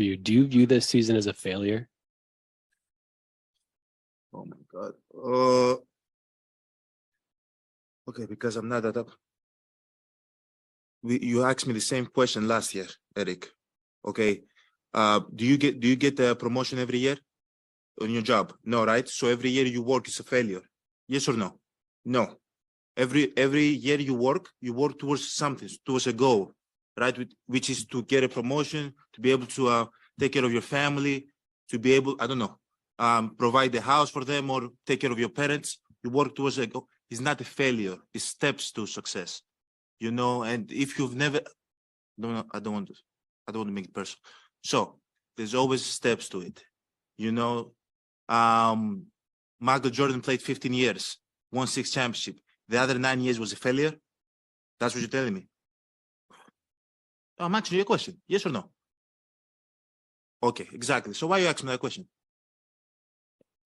for you. Do you view this season as a failure? Oh my God. Okay, because I'm not that up. You asked me the same question last year, Eric. Okay. Do you get the promotion every year on your job? No, right? So every year you work is a failure. Yes or no? No. Every year you work towards something, towards a goal, right? Which is to get a promotion, to be able to take care of your family, to be able, I don't know, provide the house for them or take care of your parents. You work towards a goal. It's not a failure. It's steps to success, you know. And if you've never, I don't want to make it personal. So there's always steps to it, you know. Michael Jordan played 15 years, won 6 championships. The other 9 years was a failure. That's what you're telling me. I'm asking you a question. Yes or no? Okay, exactly. So why you asking me that question?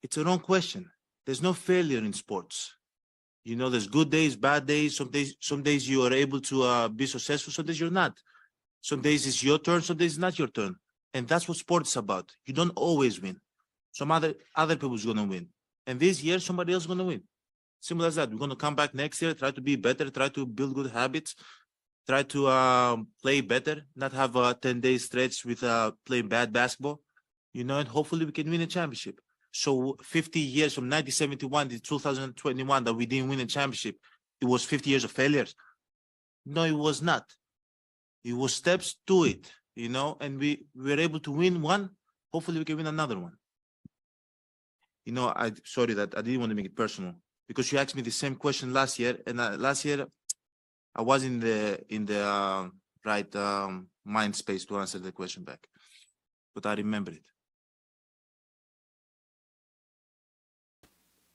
It's a wrong question. There's no failure in sports. You know, there's good days, bad days. Some days you are able to be successful. Some days you're not. Some days it's your turn. Some days it's not your turn. And that's what sports is about. You don't always win. Some other people's gonna win. And this year somebody else is gonna win. Simple as that. We're gonna come back next year, try to be better, try to build good habits, try to play better, not have a 10-day stretch with playing bad basketball, you know, and hopefully we can win a championship. So 50 years from 1971 to 2021 that we didn't win a championship, it was 50 years of failures. No, it was not. It was steps to it, you know, and we were able to win one. Hopefully we can win another one. You know, sorry that I didn't want to make it personal because you asked me the same question last year, and last year I was in the right mind space to answer the question back, but I remember it.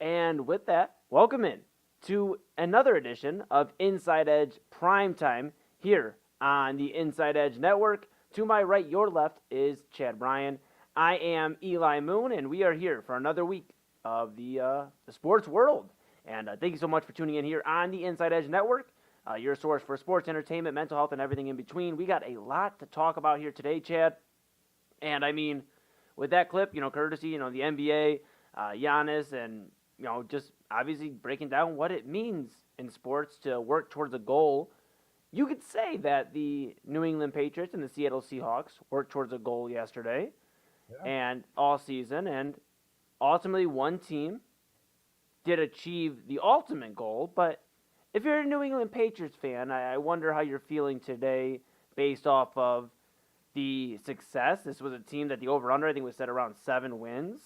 And with that, welcome in to another edition of Inside Edge Primetime here on the Inside Edge Network. To my right, your left, is Chad Bryan. I am Eli Moon, and we are here for another week of the sports world. And thank you so much for tuning in here on the Inside Edge Network, your source for sports, entertainment, mental health, and everything in between. We got a lot to talk about here today, Chad. And I mean, with that clip, you know, courtesy, you know, the NBA, Giannis, and you know, just obviously breaking down what it means in sports to work towards a goal. You could say that the New England Patriots and the Seattle Seahawks worked towards a goal yesterday and all season, and ultimately one team did achieve the ultimate goal. But if you're a New England Patriots fan, I wonder how you're feeling today based off of the success. This was a team that the over-under, I think, was set around 7 wins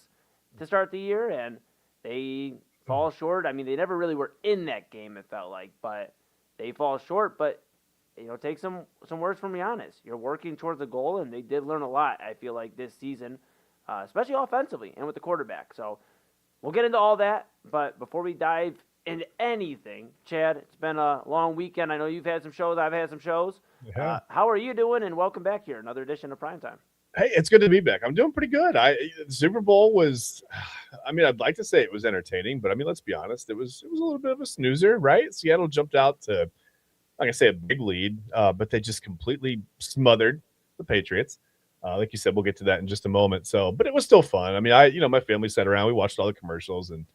to start the year, and they fall short. I mean, they never really were in that game, it felt like, but they fall short. But, you know, take some words from Giannis. You're working towards a goal, and they did learn a lot, I feel like, this season, especially offensively and with the quarterback. So we'll get into all that, but before we dive into anything, Chad, it's been a long weekend. I know you've had some shows. I've had some shows. Yeah. How are you doing? And welcome back here, another edition of Primetime. Hey, it's good to be back. I'm doing pretty good. The Super Bowl was, I mean, I'd like to say it was entertaining, but I mean, let's be honest, it was a little bit of a snoozer, right? Seattle jumped out to, like I say, a big lead, but they just completely smothered the Patriots. Like you said, we'll get to that in just a moment. So, but it was still fun. I mean, my family sat around, we watched all the commercials and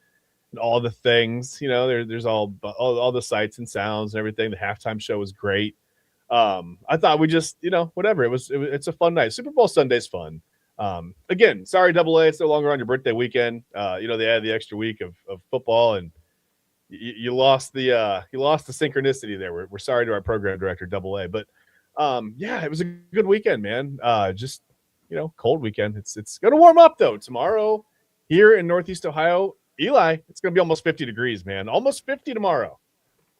all the things. You know, there's all the sights and sounds and everything. The halftime show was great. I thought we just, whatever. It's a fun night. Super Bowl Sunday's fun. Again, sorry, AA, it's no longer on your birthday weekend. They added the extra week of football, and you lost the synchronicity there. We're sorry to our program director, AA, but yeah, it was a good weekend, man. Just cold weekend. It's gonna warm up though tomorrow here in Northeast Ohio. Eli, it's gonna be almost 50 degrees, man. Almost 50 tomorrow.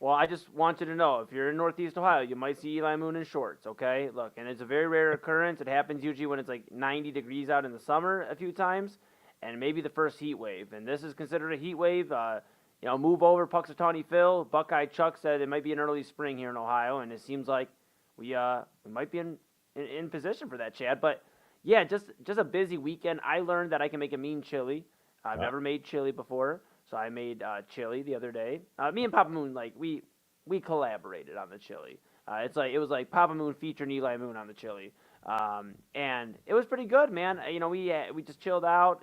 Well, I just want you to know, if you're in Northeast Ohio, you might see Eli Moon in shorts, okay? Look, and it's a very rare occurrence. It happens usually when it's like 90 degrees out in the summer a few times, and maybe the first heat wave. And this is considered a heat wave. Move over, Puxatawney Phil. Buckeye Chuck said it might be an early spring here in Ohio, and it seems like we might be in position for that, Chad. But, yeah, just a busy weekend. I learned that I can make a mean chili. I've never made chili before. So I made chili the other day. Me and Papa Moon, we collaborated on the chili. It was like Papa Moon featuring Eli Moon on the chili. And it was pretty good, man. We just chilled out,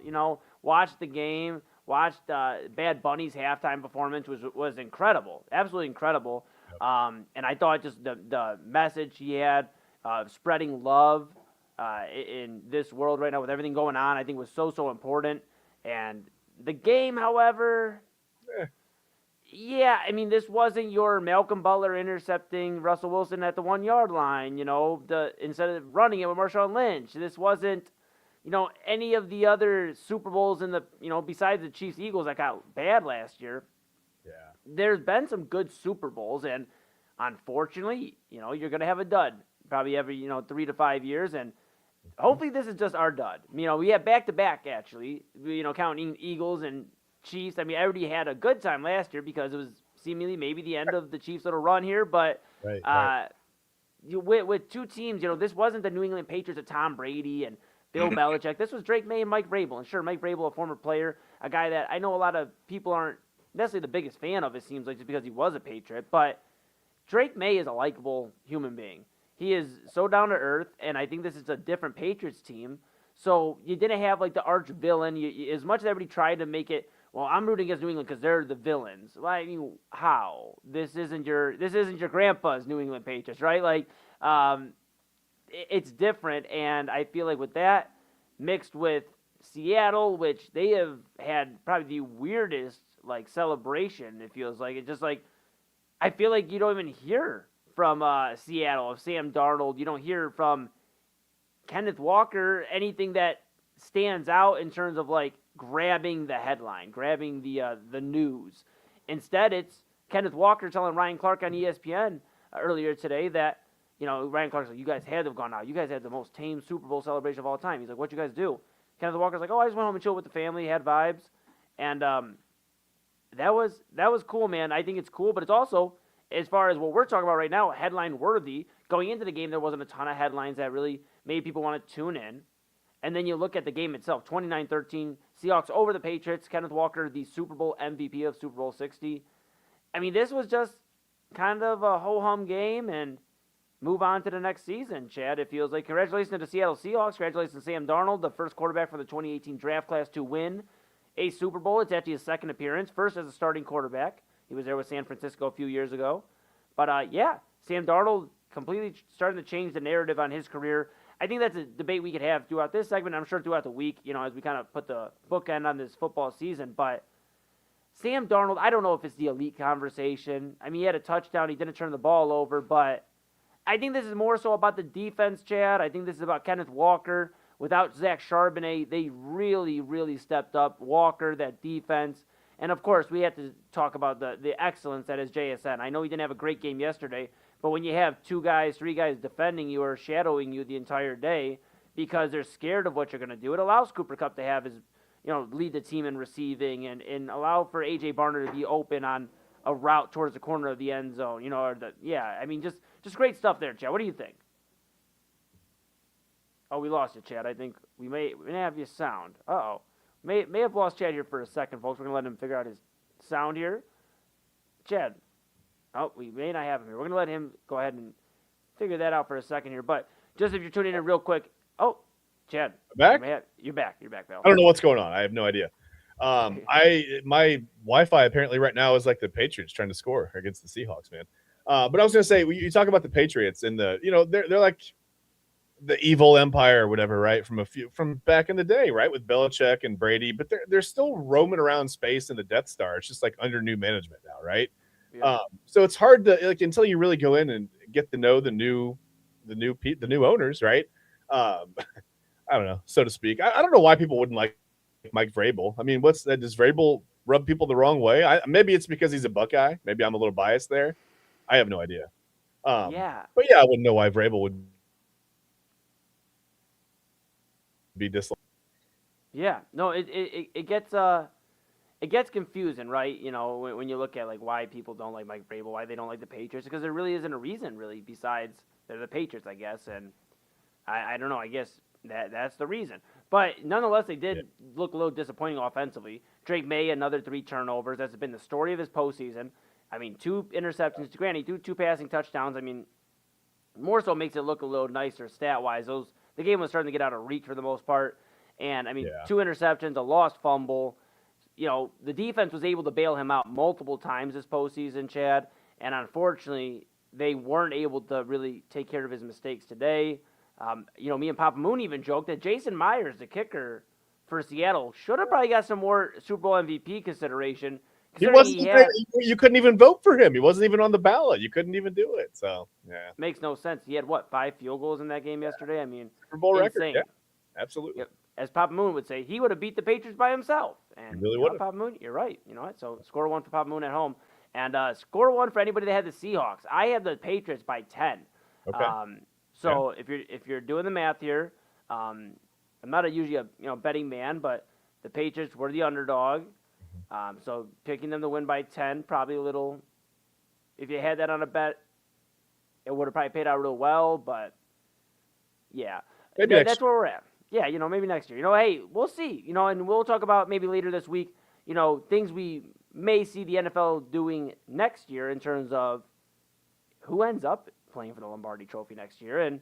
watched the game, watched Bad Bunny's halftime performance was incredible, absolutely incredible. And I thought just the message he had of spreading love in this world right now with everything going on, I think was so important. And the game, however, yeah, I mean, this wasn't your Malcolm Butler intercepting Russell Wilson at the 1 yard line, instead of running it with Marshawn Lynch. This wasn't, any of the other Super Bowls besides the Chiefs Eagles that got bad last year. Yeah. There's been some good Super Bowls, and unfortunately, you're going to have a dud probably every, 3 to 5 years, and hopefully this is just our dud. We had back-to-back, actually, counting Eagles and Chiefs. I mean, I already had a good time last year because it was seemingly maybe the end of the Chiefs' little run here, but right. With two teams, this wasn't the New England Patriots of Tom Brady and Bill Belichick. This was Drake Maye and Mike Vrabel. And sure, Mike Vrabel, a former player, a guy that I know a lot of people aren't necessarily the biggest fan of, it seems like, just because he was a Patriot, but Drake Maye is a likable human being. He is so down to earth, and I think this is a different Patriots team. So you didn't have like the arch villain. As much as everybody tried to make it, well, I'm rooting against New England because they're the villains. Well, I mean, how? This isn't your grandpa's New England Patriots, right? Like, it's different, and I feel like with that mixed with Seattle, which they have had probably the weirdest like celebration. It feels like it's just like I feel like you don't even hear from Seattle of Sam Darnold. You don't hear from Kenneth Walker anything that stands out in terms of like grabbing the headline, grabbing the news. Instead, it's Kenneth Walker telling Ryan Clark on ESPN earlier today that, Ryan Clark's like, you guys had to have gone out. You guys had the most tame Super Bowl celebration of all time. He's like, what'd you guys do? Kenneth Walker's like, oh, I just went home and chilled with the family, had vibes. And that was cool, man. I think it's cool, but it's also, as far as what we're talking about right now, headline worthy. Going into the game, there wasn't a ton of headlines that really made people want to tune in. And then you look at the game itself, 29-13, Seahawks over the Patriots, Kenneth Walker, the Super Bowl MVP of Super Bowl 60. I mean, this was just kind of a ho-hum game and move on to the next season, Chad. It feels like congratulations to the Seattle Seahawks. Congratulations to Sam Darnold, the first quarterback for the 2018 draft class to win a Super Bowl. It's actually his second appearance, first as a starting quarterback. He was there with San Francisco a few years ago. But, yeah, Sam Darnold completely starting to change the narrative on his career. I think that's a debate we could have throughout this segment. I'm sure throughout the week, as we kind of put the bookend on this football season. But Sam Darnold, I don't know if it's the elite conversation. I mean, he had a touchdown. He didn't turn the ball over. But I think this is more so about the defense, Chad. I think this is about Kenneth Walker. Without Zach Charbonnet, they really, really stepped up. Walker, that defense. And, of course, we have to talk about the excellence that is JSN. I know he didn't have a great game yesterday, but when you have 2 guys, 3 guys defending you or shadowing you the entire day because they're scared of what you're going to do, it allows Cooper Kupp to have his, lead the team in receiving and allow for A.J. Barner to be open on a route towards the corner of the end zone, just great stuff there, Chad. What do you think? Oh, we lost you, Chad. I think we may have your sound. Uh-oh. May have lost Chad here for a second, folks. We're going to let him figure out his sound here. Chad. Oh, we may not have him here. We're going to let him go ahead and figure that out for a second here. But just if you're tuning in real quick. Oh, Chad. Back? You're back. You're back, pal. I don't know what's going on. I have no idea. My Wi-Fi apparently right now is like the Patriots trying to score against the Seahawks, man. But I was going to say, you talk about the Patriots and they're like the evil empire or whatever, right? From back in the day, right? With Belichick and Brady, but they're still roaming around space in the Death Star. It's just like under new management now, right? Yeah. So it's hard to until you really go in and get to know the new owners, right? I don't know, so to speak. I don't know why people wouldn't like Mike Vrabel. I mean, what's that? Does Vrabel rub people the wrong way? Maybe it's because he's a Buckeye. Maybe I'm a little biased there. I have no idea. Yeah. But yeah, I wouldn't know why Vrabel would be disliked. Yeah. No, it gets confusing, right? When you look at like why people don't like Mike Vrabel, why they don't like the Patriots, because there really isn't a reason really besides they're the Patriots, I guess. And I don't know. I guess that's the reason. But nonetheless, they did look a little disappointing offensively. Drake Maye, another 3 turnovers. That's been the story of his postseason. I mean, 2 interceptions. Granted, 2 passing touchdowns. I mean, more so makes it look a little nicer stat-wise. The game was starting to get out of reach for the most part. And, I mean, 2 interceptions, a lost fumble. The defense was able to bail him out multiple times this postseason, Chad. And unfortunately, they weren't able to really take care of his mistakes today. Me and Papa Moon even joked that Jason Myers, the kicker for Seattle, should have probably got some more Super Bowl MVP consideration. You couldn't even vote for him. He wasn't even on the ballot. You couldn't even do it. So, yeah. Makes no sense. He had, 5 field goals in that game yesterday? I mean, Super Bowl insane. record. Yeah, absolutely. As Papa Moon would say, he would have beat the Patriots by himself. And he really would have. Papa Moon, you're right. You know what? So score 1 for Papa Moon at home. And score 1 for anybody that had the Seahawks. I had the Patriots by 10. Okay. So if you're doing the math here, I'm not usually a betting man, but the Patriots were the underdog. So picking them to win by 10, probably a little. If you had that on a bet, it would have probably paid out real well. But yeah, that's where we're at. Yeah, maybe next year. Hey, we'll see. And we'll talk about maybe later this week. Things we may see the NFL doing next year in terms of who ends up playing for the Lombardi Trophy next year, and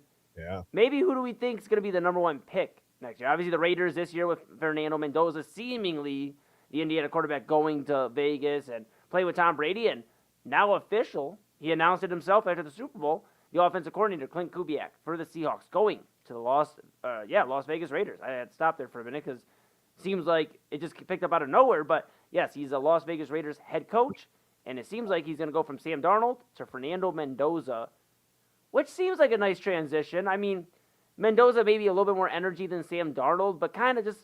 maybe who do we think is going to be the number 1 pick next year? Obviously, the Raiders this year with Fernando Mendoza, seemingly the Indiana quarterback, going to Vegas and playing with Tom Brady, and now official. He announced it himself after the Super Bowl. The offensive coordinator, Clint Kubiak, for the Seahawks, going to the Las Vegas Raiders. I had stopped there for a minute because it seems like it just picked up out of nowhere. But yes, he's a Las Vegas Raiders head coach, and it seems like he's going to go from Sam Darnold to Fernando Mendoza, which seems like a nice transition. I mean, Mendoza maybe a little bit more energy than Sam Darnold, but kind of just,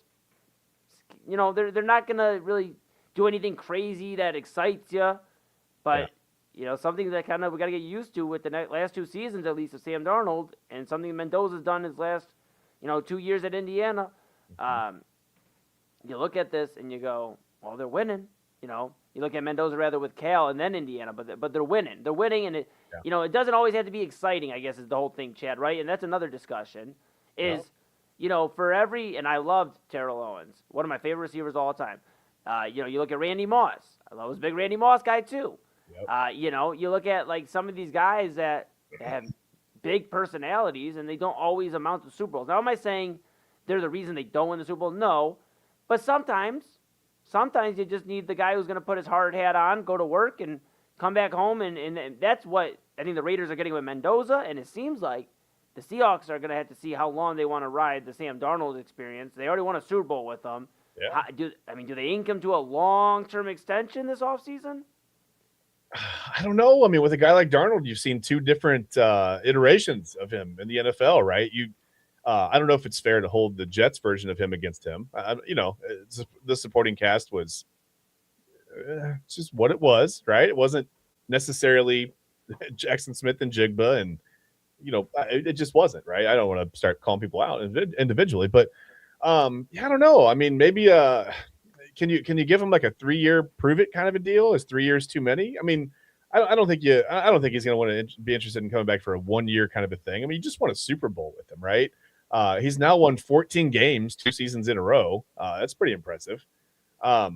they're not going to really do anything crazy that excites you. But something that kind of we got to get used to with the last 2 seasons, at least, of Sam Darnold, and something Mendoza's done his last, 2 years at Indiana. You look at this and you go, well, they're winning. You look at Mendoza rather with Cal and then Indiana, but they're winning. They're winning, and it doesn't always have to be exciting, I guess, is the whole thing, Chad, right? And that's another discussion. For every, and I loved Terrell Owens, one of my favorite receivers of all time. You look at Randy Moss. I was a big Randy Moss guy too. Yep. You look at like some of these guys that have big personalities and they don't always amount to Super Bowls. Now, am I saying they're the reason they don't win the Super Bowl? No, but sometimes you just need the guy who's going to put his hard hat on, go to work, and come back home, and that's what I think the Raiders are getting with Mendoza, and it seems like the Seahawks are going to have to see how long they want to ride the Sam Darnold experience. They already won a Super Bowl with them. Yeah. Do they ink him to a long-term extension this offseason? I don't know. I mean, with a guy like Darnold, you've seen 2 different iterations of him in the NFL, right? I don't know if it's fair to hold the Jets version of him against him. The supporting cast was just what it was, right? It wasn't necessarily Jackson Smith and Jigba, and it just wasn't, right? I don't want to start calling people out individually, but I don't know. I mean, maybe can you give him like a 3-year prove it kind of a deal? Is 3 years too many? I mean, I don't think he's going to want to be interested in coming back for a 1-year kind of a thing. I mean, you just won a Super Bowl with him, right? He's now won 14 games, 2 seasons in a row. That's pretty impressive. I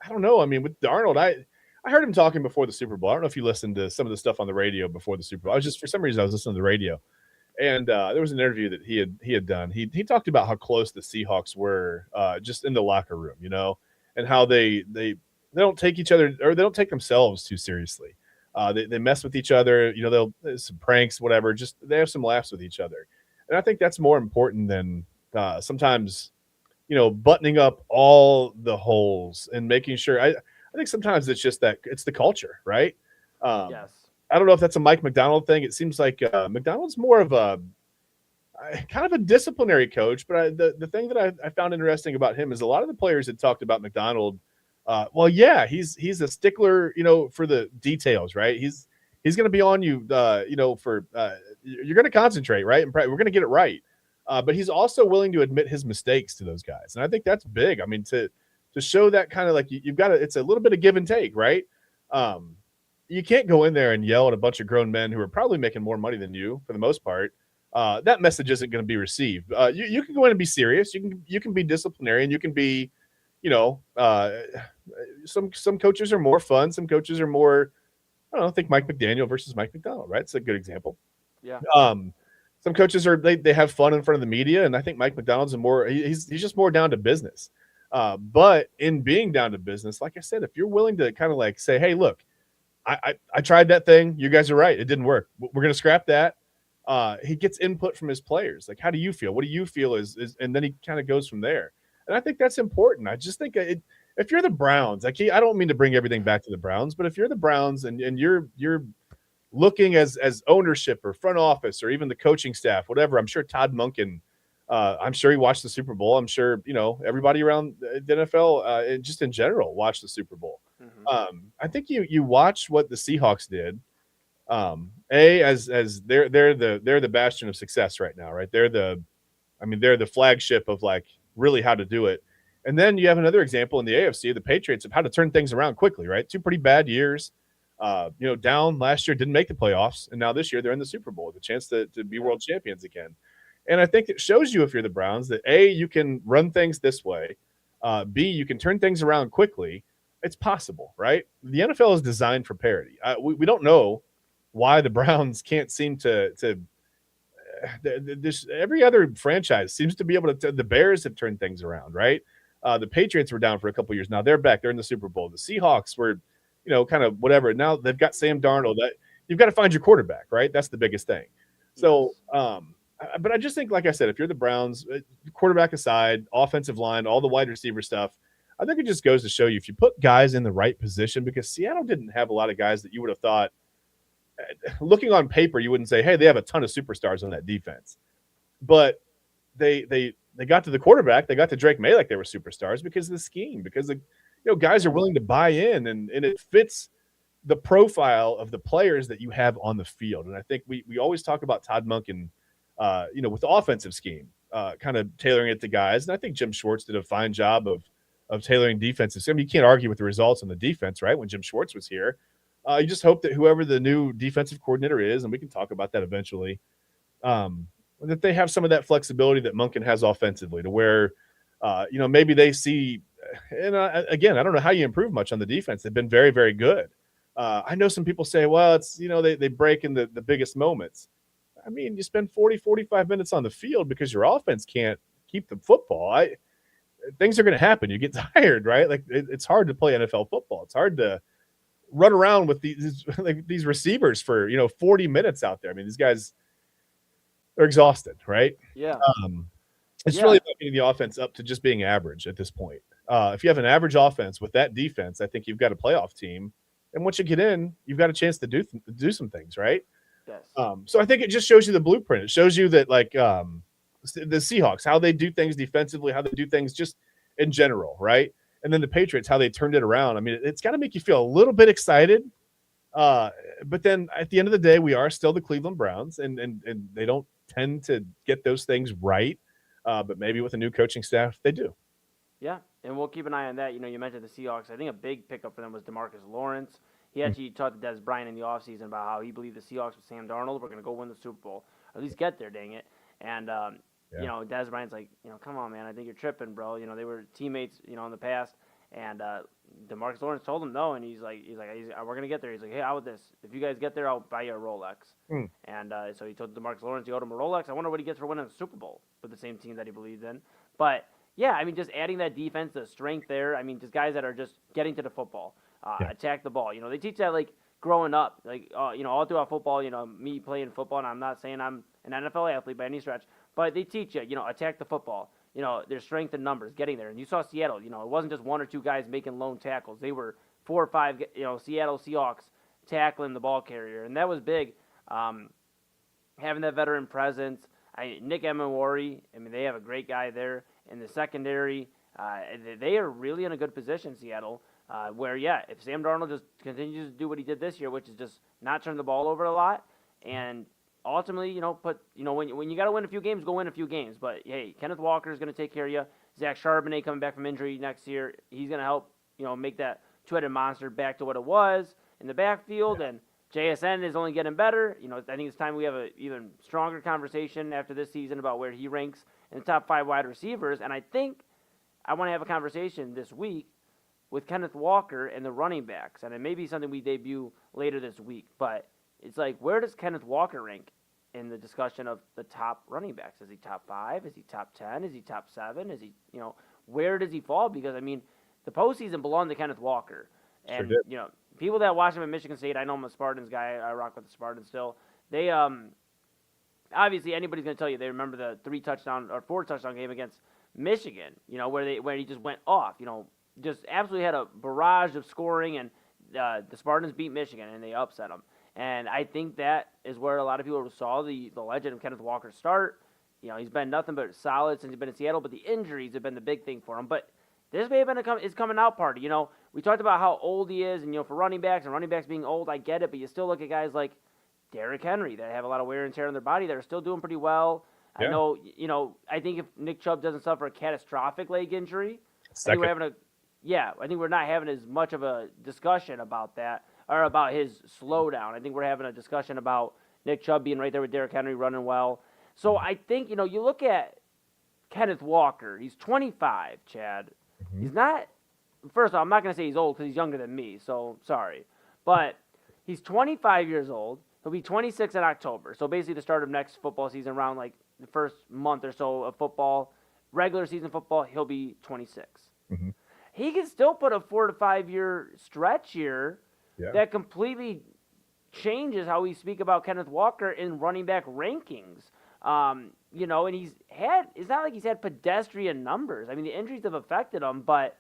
don't know. I mean, with Darnold, I heard him talking before the Super Bowl. I don't know if you listened to some of the stuff on the radio before the Super Bowl. For some reason, I was listening to the radio, and there was an interview that he had done. He talked about how close the Seahawks were just in the locker room, and how they don't take each other, or they don't take themselves too seriously. They mess with each other, they'll some pranks, whatever. Just they have some laughs with each other, and I think that's more important than sometimes, buttoning up all the holes and making sure. I think sometimes it's just that it's the culture, right? Yes. I don't know if that's a Mike Macdonald thing. It seems like Macdonald's more of a kind of a disciplinary coach, but the thing that I found interesting about him is a lot of the players had talked about Macdonald. He's a stickler, for the details, right? He's going to be on you, you're going to concentrate, right? And we're going to get it right. But he's also willing to admit his mistakes to those guys. And I think that's big. I mean, to show that kind of like you've got to, it's a little bit of give and take, right? You can't go in there and yell at a bunch of grown men who are probably making more money than you for the most part. That message isn't going to be received. You can go in and be serious. You can be disciplinary, and you can be, some coaches are more fun. Some coaches are more, I don't know, think Mike McDaniel versus Mike Macdonald, right? It's a good example. Yeah. Some coaches they have fun in front of the media, and I think Mike Macdonald's he's just more down to business. But in being down to business, like I said, if you're willing to kind of like say, hey, look, I tried that thing. You guys are right. It didn't work. We're going to scrap that. He gets input from his players. Like, how do you feel? What do you feel is and then he kind of goes from there. And I think that's important. I just think if you're the Browns, like I don't mean to bring everything back to the Browns, but if you're the Browns and you're looking as ownership or front office or even the coaching staff, whatever, I'm sure Todd Monken, I'm sure he watched the Super Bowl. I'm sure, everybody around the NFL and just in general watched the Super Bowl. Mm-hmm. I think you watch what the Seahawks did. As they're the bastion of success right now, right? They're the flagship of like really how to do it. And then you have another example in the AFC, the Patriots, of how to turn things around quickly, right? 2 pretty bad years. Down last year, didn't make the playoffs, and now this year they're in the Super Bowl with a chance to be world champions again. And I think it shows you, if you're the Browns, that A, you can run things this way, B, you can turn things around quickly. It's possible, right? The NFL is designed for parity. We don't know why the Browns can't seem to this every other franchise seems to be able to. The Bears have turned things around, right? The Patriots were down for a couple of years. Now they're back. They're in the Super Bowl. The Seahawks were, kind of whatever. Now they've got Sam Darnold. That you've got to find your quarterback, right? That's the biggest thing. So, but I just think, like I said, if you're the Browns, quarterback aside, offensive line, all the wide receiver stuff, I think it just goes to show you if you put guys in the right position, because Seattle didn't have a lot of guys that you would have thought, looking on paper, you wouldn't say, hey, they have a ton of superstars on that defense. But they got to the quarterback, they got to Drake Maye like they were superstars because of the scheme, because guys are willing to buy in, and it fits the profile of the players that you have on the field. And I think we always talk about Todd Monken, with the offensive scheme, kind of tailoring it to guys. And I think Jim Schwartz did a fine job of tailoring defensive. I mean, you can't argue with the results on the defense, right? When Jim Schwartz was here, you just hope that whoever the new defensive coordinator is, and we can talk about that eventually, that they have some of that flexibility that Monken has offensively, to where, maybe they see. And again, I don't know how you improve much on the defense. They've been very, very good. I know some people say, well, it's, they break in the biggest moments. I mean, you spend 40, 45 minutes on the field because your offense can't keep the football. Things are going to happen. You get tired, right? Like it's hard to play NFL football. It's hard to run around with these receivers for 40 minutes out there. I mean, these guys are exhausted, right? Yeah. It's really about getting the offense up to just being average at this point. If you have an average offense with that defense, I think you've got a playoff team. And once you get in, you've got a chance to do some things, right? Yes. So I think it just shows you the blueprint. It shows you that, like, the Seahawks, how they do things defensively, how they do things just in general, right? And then the Patriots, how they turned it around. I mean, it's got to make you feel a little bit excited. But then at the end of the day, we are still the Cleveland Browns, and they don't tend to get those things right. But maybe with a new coaching staff, they do. Yeah, and we'll keep an eye on that. You mentioned the Seahawks. I think a big pickup for them was DeMarcus Lawrence. He actually talked to Dez Bryant in the offseason about how he believed the Seahawks with Sam Darnold were going to go win the Super Bowl, or at least get there, dang it. And, Dez Bryant's like, come on, man, I think you're tripping, bro. They were teammates, in the past. And DeMarcus Lawrence told him no, and he's like, we're going to get there. He's like, hey, how about this? If you guys get there, I'll buy you a Rolex. And so he told DeMarcus Lawrence he owed him a Rolex. I wonder what he gets for winning the Super Bowl with the same team that he believes in. But, yeah, I mean, just adding that defense, the strength there. I mean, just guys that are just getting to the football, attack the ball. They teach that, like, growing up, like, all throughout football, me playing football, and I'm not saying I'm an NFL athlete by any stretch, but they teach you, attack the football. Their strength in numbers, getting there. And you saw Seattle, it wasn't just 1 or 2 guys making lone tackles. They were 4 or 5, Seattle Seahawks tackling the ball carrier. And that was big, having that veteran presence. Nick Emenwari, I mean, they have a great guy there in the secondary. They are really in a good position, Seattle, where, if Sam Darnold just continues to do what he did this year, which is just not turn the ball over a lot, and ultimately, when you got to win a few games, go win a few games. But, hey, Kenneth Walker is going to take care of you. Zach Charbonnet coming back from injury next year, he's going to help, make that two-headed monster back to what it was in the backfield. And JSN is only getting better. I think it's time we have an even stronger conversation after this season about where he ranks in the top 5 wide receivers. And I think I want to have a conversation this week with Kenneth Walker and the running backs. And it may be something we debut later this week. But it's like, where does Kenneth Walker rank in the discussion of the top running backs. Is he top 5? Is he top 10? Is he top 7? Is he, where does he fall? Because, I mean, the postseason belonged to Kenneth Walker. And, Sure did. People that watch him at Michigan State, I know I'm a Spartans guy. I rock with the Spartans still. They, obviously, anybody's going to tell you they remember the 4 touchdown game against Michigan, where he just went off, just absolutely had a barrage of scoring, and the Spartans beat Michigan, and they upset them. And I think that is where a lot of people saw the legend of Kenneth Walker start. He's been nothing but solid since he's been in Seattle, but the injuries have been the big thing for him. But this may have been his coming out party. We talked about how old he is, and, for running backs being old, I get it, but you still look at guys like Derrick Henry that have a lot of wear and tear on their body that are still doing pretty well. Yeah. I know, I think if Nick Chubb doesn't suffer a catastrophic leg injury, I think we're not having as much of a discussion about that, or about his slowdown. I think we're having a discussion about Nick Chubb being right there with Derrick Henry running well. So I think, you look at Kenneth Walker. He's 25, Chad. Mm-hmm. He's not, first of all, I'm not going to say he's old because he's younger than me, so sorry. But he's 25 years old. He'll be 26 in October. So basically the start of next football season, around like the first month or so of football, regular season football, he'll be 26. Mm-hmm. He can still put a 4 to 5 year stretch here that completely changes how we speak about Kenneth Walker in running back rankings. And it's not like he's had pedestrian numbers. I mean, the injuries have affected him, but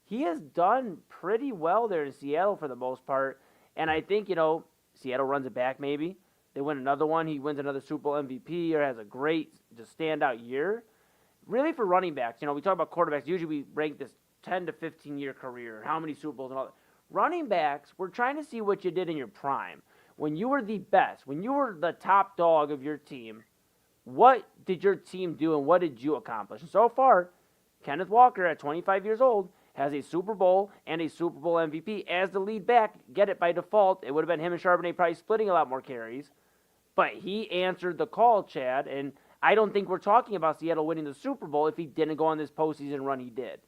he has done pretty well there in Seattle for the most part. And I think, Seattle runs it back maybe. They win another one. He wins another Super Bowl MVP or has a great, just standout year. Really for running backs, we talk about quarterbacks. Usually we rank this 10 to 15-year career, how many Super Bowls and all that. Running backs, we're trying to see what you did in your prime. When you were the best, when you were the top dog of your team, what did your team do and what did you accomplish? And so far, Kenneth Walker at 25 years old has a Super Bowl and a Super Bowl MVP as the lead back. Get it by default. It would have been him and Charbonnet probably splitting a lot more carries. But he answered the call, Chad, and I don't think we're talking about Seattle winning the Super Bowl if he didn't go on this postseason run he did.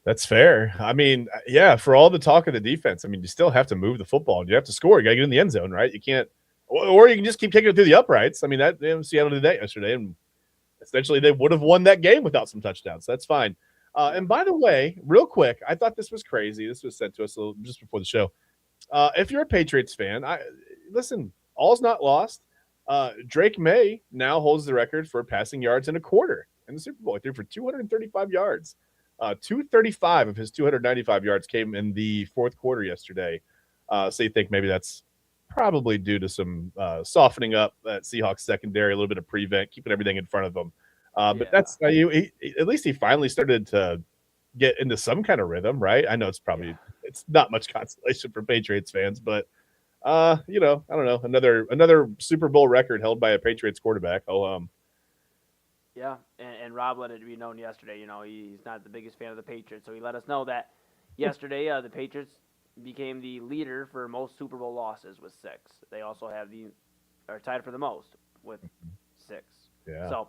That's fair. I mean, yeah, for all the talk of the defense, I mean, you still have to move the football. You have to score. You got to get in the end zone, right? You can't, or you can just keep kicking it through the uprights. I mean, Seattle did that yesterday, and essentially they would have won that game without some touchdowns. That's fine. And by the way, real quick, I thought this was crazy. This was sent to us just before the show. If you're a Patriots fan, listen, all's not lost. Drake Maye now holds the record for passing yards in a quarter in the Super Bowl. He threw for 235 yards. 235 of his 295 yards came in the fourth quarter yesterday. So you think maybe that's probably due to some softening up that Seahawks secondary, a little bit of prevent, keeping everything in front of them. But that's at least he finally started to get into some kind of rhythm, right? I know it's not much consolation for Patriots fans, but I don't know, another Super Bowl record held by a Patriots quarterback. Yeah, and Rob let it be known yesterday, he's not the biggest fan of the Patriots, so he let us know that yesterday the Patriots became the leader for most Super Bowl losses with 6. They also are tied for the most with 6. Yeah. So,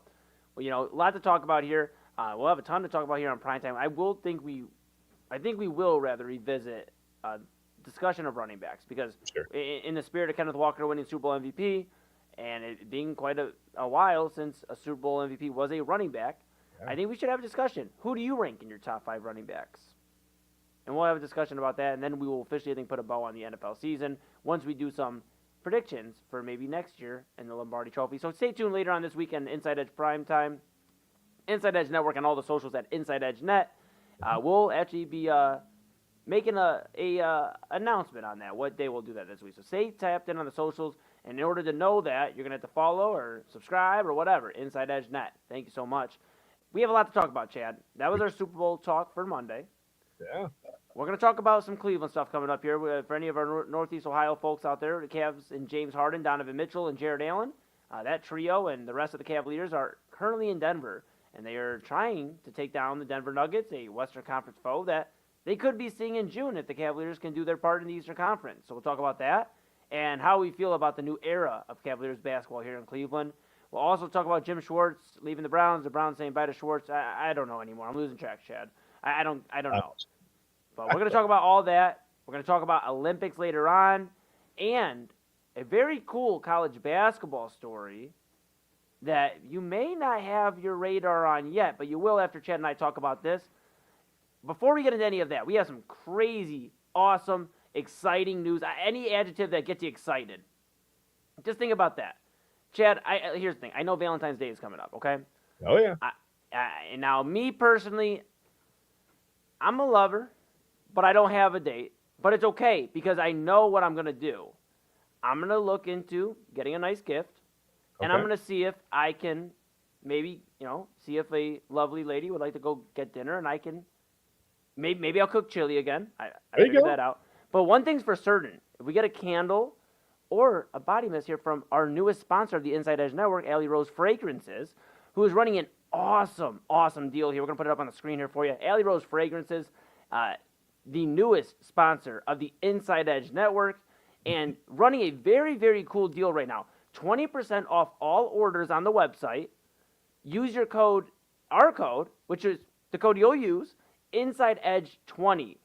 a lot to talk about here. We'll have a ton to talk about here on Primetime. I think we will rather revisit discussion of running backs because in the spirit of Kenneth Walker winning Super Bowl MVP, and it being quite a while since a Super Bowl MVP was a running back, I think we should have a discussion. Who do you rank in your top 5 running backs? And we'll have a discussion about that, and then we will officially, I think, put a bow on the NFL season once we do some predictions for maybe next year in the Lombardi Trophy. So stay tuned later on this weekend, Inside Edge Primetime, Inside Edge Network, and all the socials at Inside Edge Net. We'll actually be making a announcement on that, what day we'll do that this week. So stay tapped in on the socials. And in order to know that, you're going to have to follow or subscribe or whatever, Inside Edge Net. Thank you so much. We have a lot to talk about, Chad. That was our Super Bowl talk for Monday. Yeah. We're going to talk about some Cleveland stuff coming up here. For any of our Northeast Ohio folks out there, the Cavs and James Harden, Donovan Mitchell, and Jared Allen, that trio and the rest of the Cavaliers are currently in Denver. And they are trying to take down the Denver Nuggets, a Western Conference foe that they could be seeing in June if the Cavaliers can do their part in the Eastern Conference. So we'll talk about that and how we feel about the new era of Cavaliers basketball here in Cleveland. We'll also talk about Jim Schwartz leaving the Browns saying bye to Schwartz. I don't know anymore. I'm losing track, Chad. I don't know. But we're going to talk about all that. We're going to talk about Olympics later on. And a very cool college basketball story that you may not have your radar on yet, but you will after Chad and I talk about this. Before we get into any of that, we have some crazy, awesome, exciting news. Any adjective that gets you excited. Just think about that. Chad, here's the thing. I know Valentine's Day is coming up, okay? Oh, yeah. And now, me personally, I'm a lover, but I don't have a date. But it's okay because I know what I'm going to do. I'm going to look into getting a nice gift, and I'm going to see if I can maybe, see if a lovely lady would like to go get dinner, and I can, maybe I'll cook chili again. I figured that out. But one thing's for certain. If we get a candle or a body mist here from our newest sponsor of the Inside Edge Network, Alley Rose Fragrances, who is running an awesome, awesome deal here. We're going to put it up on the screen here for you. Alley Rose Fragrances, the newest sponsor of the Inside Edge Network, and running a very, very cool deal right now. 20% off all orders on the website. Use your code, our code, which is the code you'll use, InsideEdge20.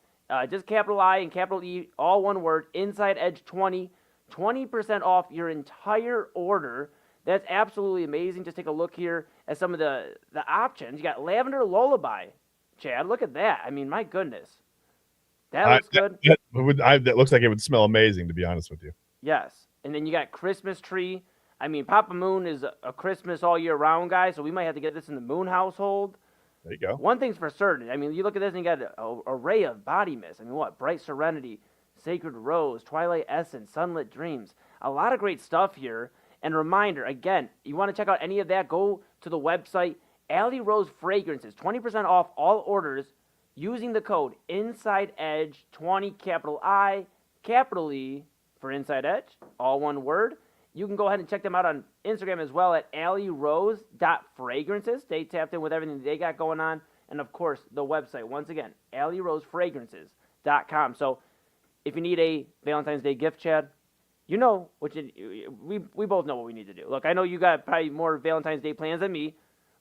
Just capital I and capital E, all one word, InsideEdge20. 20% off your entire order. That's absolutely amazing. Just take a look here at some of the options. You got Lavender Lullaby. Chad, look at that. I mean, my goodness. That looks good. That looks like it would smell amazing, to be honest with you. Yes. And then you got Christmas Tree. I mean, Papa Moon is a Christmas all year round guy, so we might have to get this in the Moon household. There you go. One thing's for certain. I mean, you look at this and you got an array of body mist. I mean, what? Bright Serenity, Sacred Rose, Twilight Essence, Sunlit Dreams. A lot of great stuff here. And reminder, again, you want to check out any of that, go to the website, Alley Rose Fragrances. 20% off all orders using the code InsideEdge20, capital I, capital E for Inside Edge, all one word. You can go ahead and check them out on Instagram as well at alleyrose.fragrances. Stay tapped in with everything they got going on. And, of course, the website, once again, alleyrosefragrances.com. So if you need a Valentine's Day gift, Chad, we both know what we need to do. Look, I know you got probably more Valentine's Day plans than me,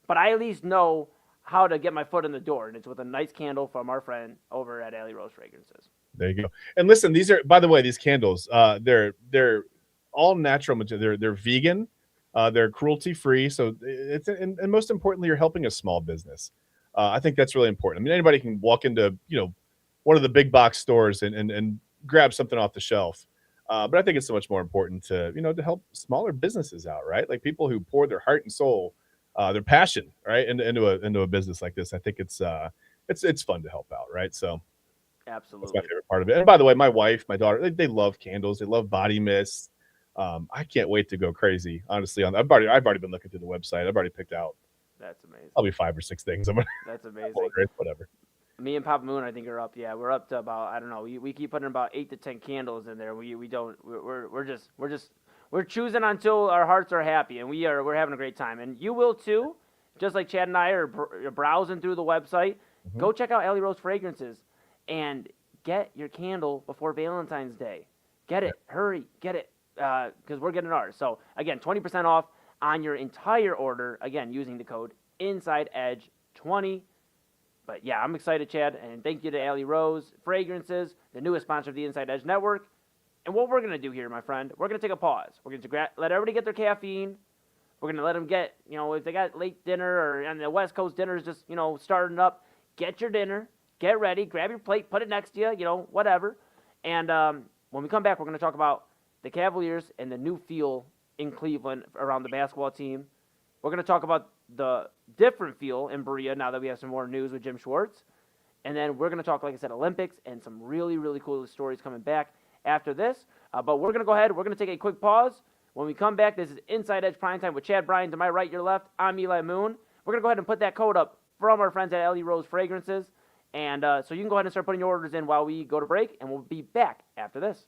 but I at least know how to get my foot in the door, and it's with a nice candle from our friend over at Alley Rose Fragrances. There you go. And listen, these are, by the way, these candles, they're all natural material. They're vegan, they're cruelty free. So it's, and most importantly, you're helping a small business. I think that's really important. I mean, anybody can walk into one of the big box stores and grab something off the shelf. But I think it's so much more important to to help smaller businesses out, right? Like people who pour their heart and soul, their passion, right, into a business like this. I think it's fun to help out, right? So absolutely, that's my favorite part of it. And by the way, my wife, my daughter, they love candles. They love body mists. I can't wait to go crazy. Honestly, I've already been looking through the website. I've already picked out. That's amazing. Probably 5 or 6 things. That's amazing. Whatever. Me and Papa Moon, I think, are up. Yeah, we're up to about, I don't know. We keep putting about 8 to 10 candles in there. We're choosing until our hearts are happy, and we're having a great time. And you will too, just like Chad and I are browsing through the website. Mm-hmm. Go check out Alley Rose Fragrances and get your candle before Valentine's Day. Get it, hurry, get it, because we're getting ours. So again, 20% off on your entire order. Again, using the code InsideEdge20. But yeah, I'm excited, Chad, and thank you to Alley Rose Fragrances, the newest sponsor of the Inside Edge Network. And what we're going to do here, my friend, we're going to take a pause. We're going to let everybody get their caffeine. We're going to let them get, if they got late dinner or on the West Coast dinner is just, starting up, get your dinner, get ready, grab your plate, put it next to you, whatever. And when we come back, we're going to talk about the Cavaliers and the new feel in Cleveland around the basketball team. We're going to talk about the different feel in Berea now that we have some more news with Jim Schwartz. And then we're going to talk, like I said, Olympics and some really, really cool stories coming back after this. But we're going to go ahead. We're going to take a quick pause. When we come back, this is Inside Edge Primetime with Chad Bryan. To my right, your left, I'm Eli Moon. We're going to go ahead and put that code up from our friends at Alley Rose Fragrances. And so you can go ahead and start putting your orders in while we go to break. And we'll be back after this.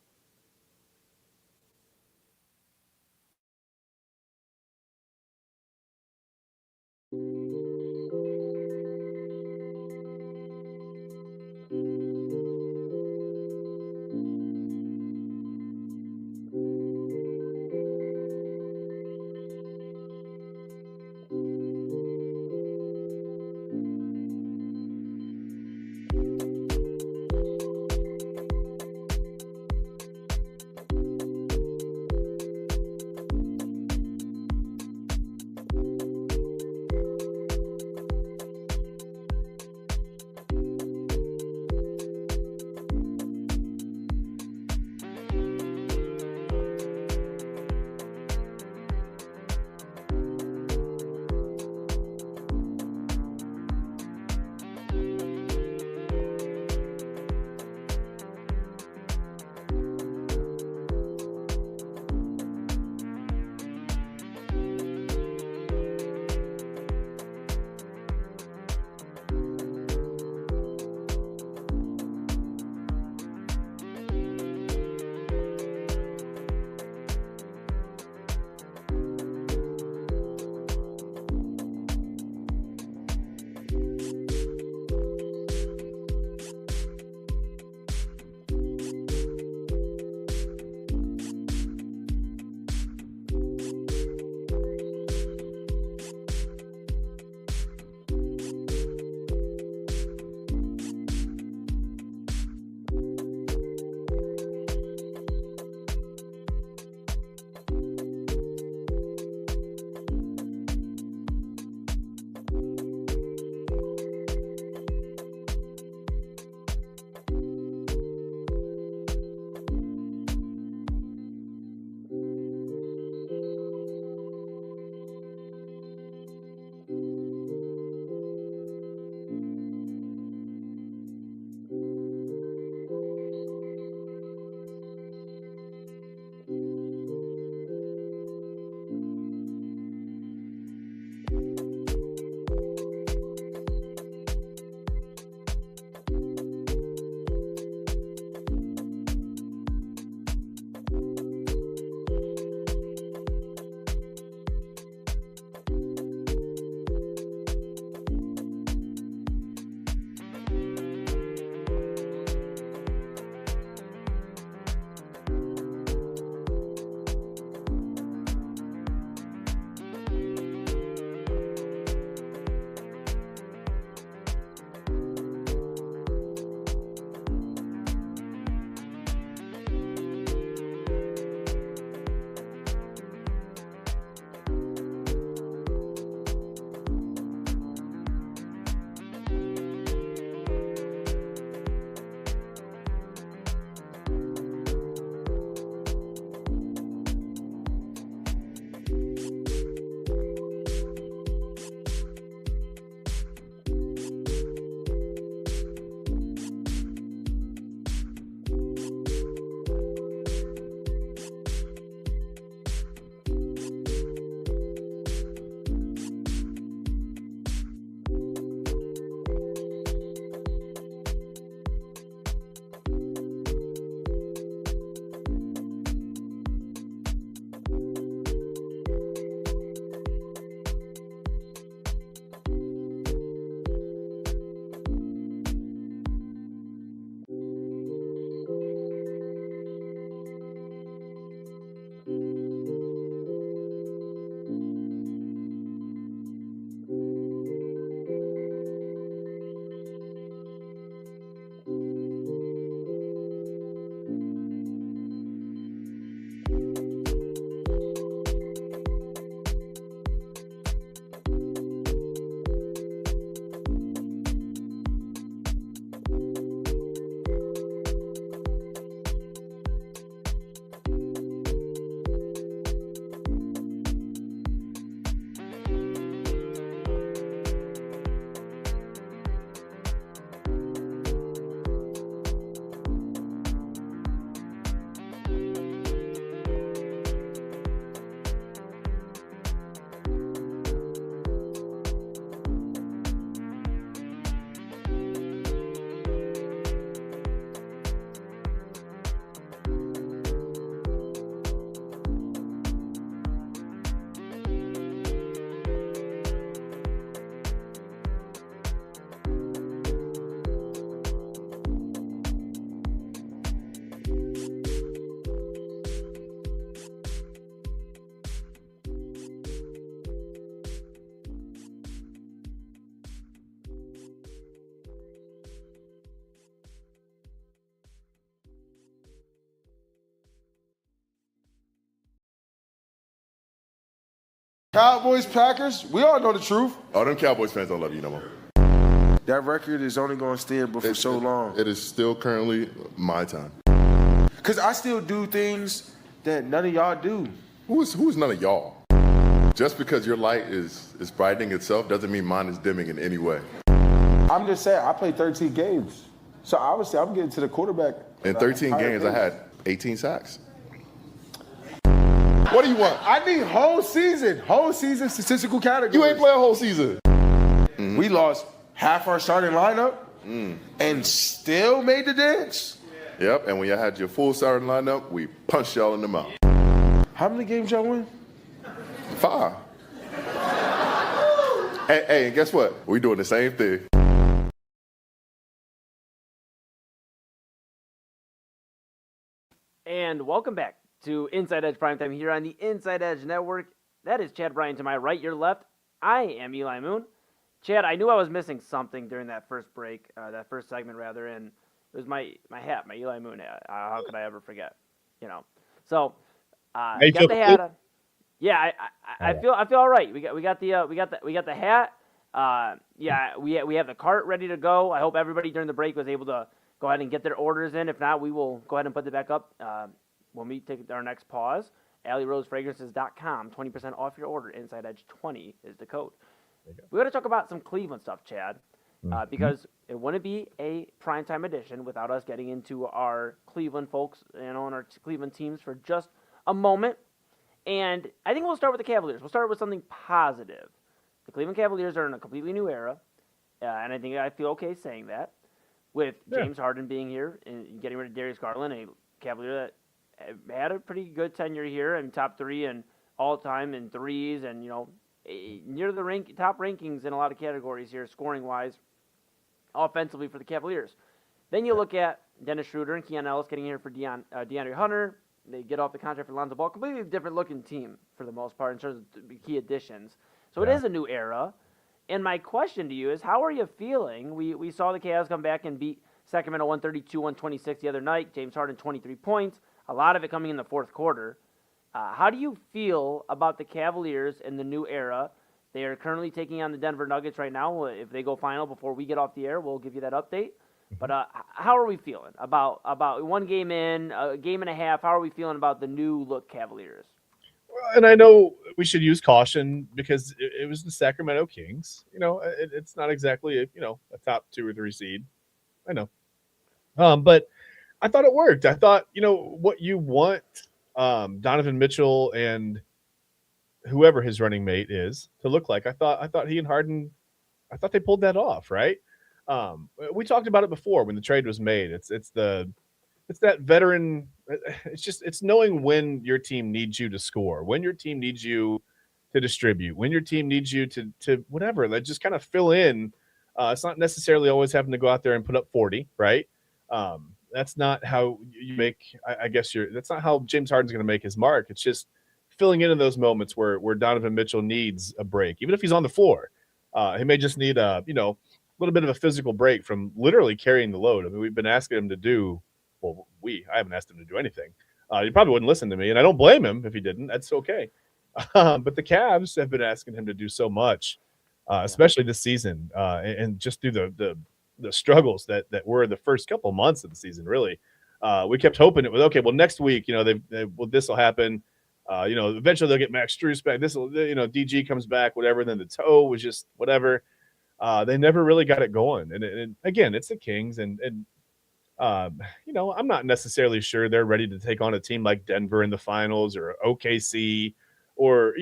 Cowboys, Packers, we all know the truth. Oh, them Cowboys fans don't love you no more. That record is only going to stand but for so long. It is still currently my time. Because I still do things that none of y'all do. Who's none of y'all? Just because your light is brightening itself doesn't mean mine is dimming in any way. I'm just saying, I played 13 games. So obviously, I'm getting to the quarterback. In 13 games, I had 18 sacks. What do you want? I need whole season statistical categories. You ain't play a whole season. We lost half our starting lineup and still made the dance. Yep, and when y'all had your full starting lineup, we punched y'all in the mouth. How many games y'all win? 5. Hey, and guess what? We doing the same thing. And welcome back to Inside Edge Primetime here on the Inside Edge Network. That is Chad Bryan to my right, your left. I am Eli Moon. Chad, I knew I was missing something during that first break, that first segment rather, and it was my hat, my Eli Moon hat. How could I ever forget? You know. So, got the hat. Yeah, I feel all right. We got the hat. We have the cart ready to go. I hope everybody during the break was able to go ahead and get their orders in. If not, we will go ahead and put it back up when we take our next pause. AlleyRoseFragrances.com, 20% off your order. Inside Edge 20 is the code. We're going to talk about some Cleveland stuff, Chad, because it wouldn't be a primetime edition without us getting into our Cleveland folks, and our Cleveland teams for just a moment. And I think we'll start with the Cavaliers. We'll start with something positive. The Cleveland Cavaliers are in a completely new era, and I feel okay saying that, with James Harden being here and getting rid of Darius Garland, a Cavalier that had a pretty good tenure here and top 3 and all-time in threes and, near the top rankings in a lot of categories here, scoring-wise, offensively for the Cavaliers. Then you look at Dennis Schroder and Keon Ellis getting here for DeAndre Hunter. They get off the contract for Lonzo Ball. Completely different-looking team for the most part in terms of key additions. So it is a new era. And my question to you is, how are you feeling? We saw the Cavs come back and beat Sacramento 132-126 the other night. James Harden, 23 points. A lot of it coming in the fourth quarter. How do you feel about the Cavaliers in the new era? They are currently taking on the Denver Nuggets right now. If they go final before we get off the air, we'll give you that update. But how are we feeling about one game in, a game and a half? How are we feeling about the new look Cavaliers? And I know we should use caution because it was the Sacramento Kings. It's not exactly a top 2 or 3 seed. I know. But I thought it worked. I thought, what you want Donovan Mitchell and whoever his running mate is to look like. I thought he and Harden, I thought they pulled that off, right? We talked about it before when the trade was made. It's that veteran. It's knowing when your team needs you to score, when your team needs you to distribute, when your team needs you to whatever. Like, just kind of fill in. It's not necessarily always having to go out there and put up 40, right? That's not how you make. I guess that's not how James Harden's going to make his mark. It's just filling in those moments where Donovan Mitchell needs a break, even if he's on the floor. He may just need a little bit of a physical break from literally carrying the load. I mean, we've been asking him to do. Well, I haven't asked him to do anything. He probably wouldn't listen to me, and I don't blame him if he didn't. That's okay. But the Cavs have been asking him to do so much, especially this season, and just through the struggles that were the first couple months of the season. Really, we kept hoping it was okay. Well, next week, this will happen. Eventually they'll get Max Strus back. This will, DG comes back, whatever. Then the toe was just whatever. They never really got it going. And again, it's the Kings, and I'm not necessarily sure they're ready to take on a team like Denver in the finals or OKC, or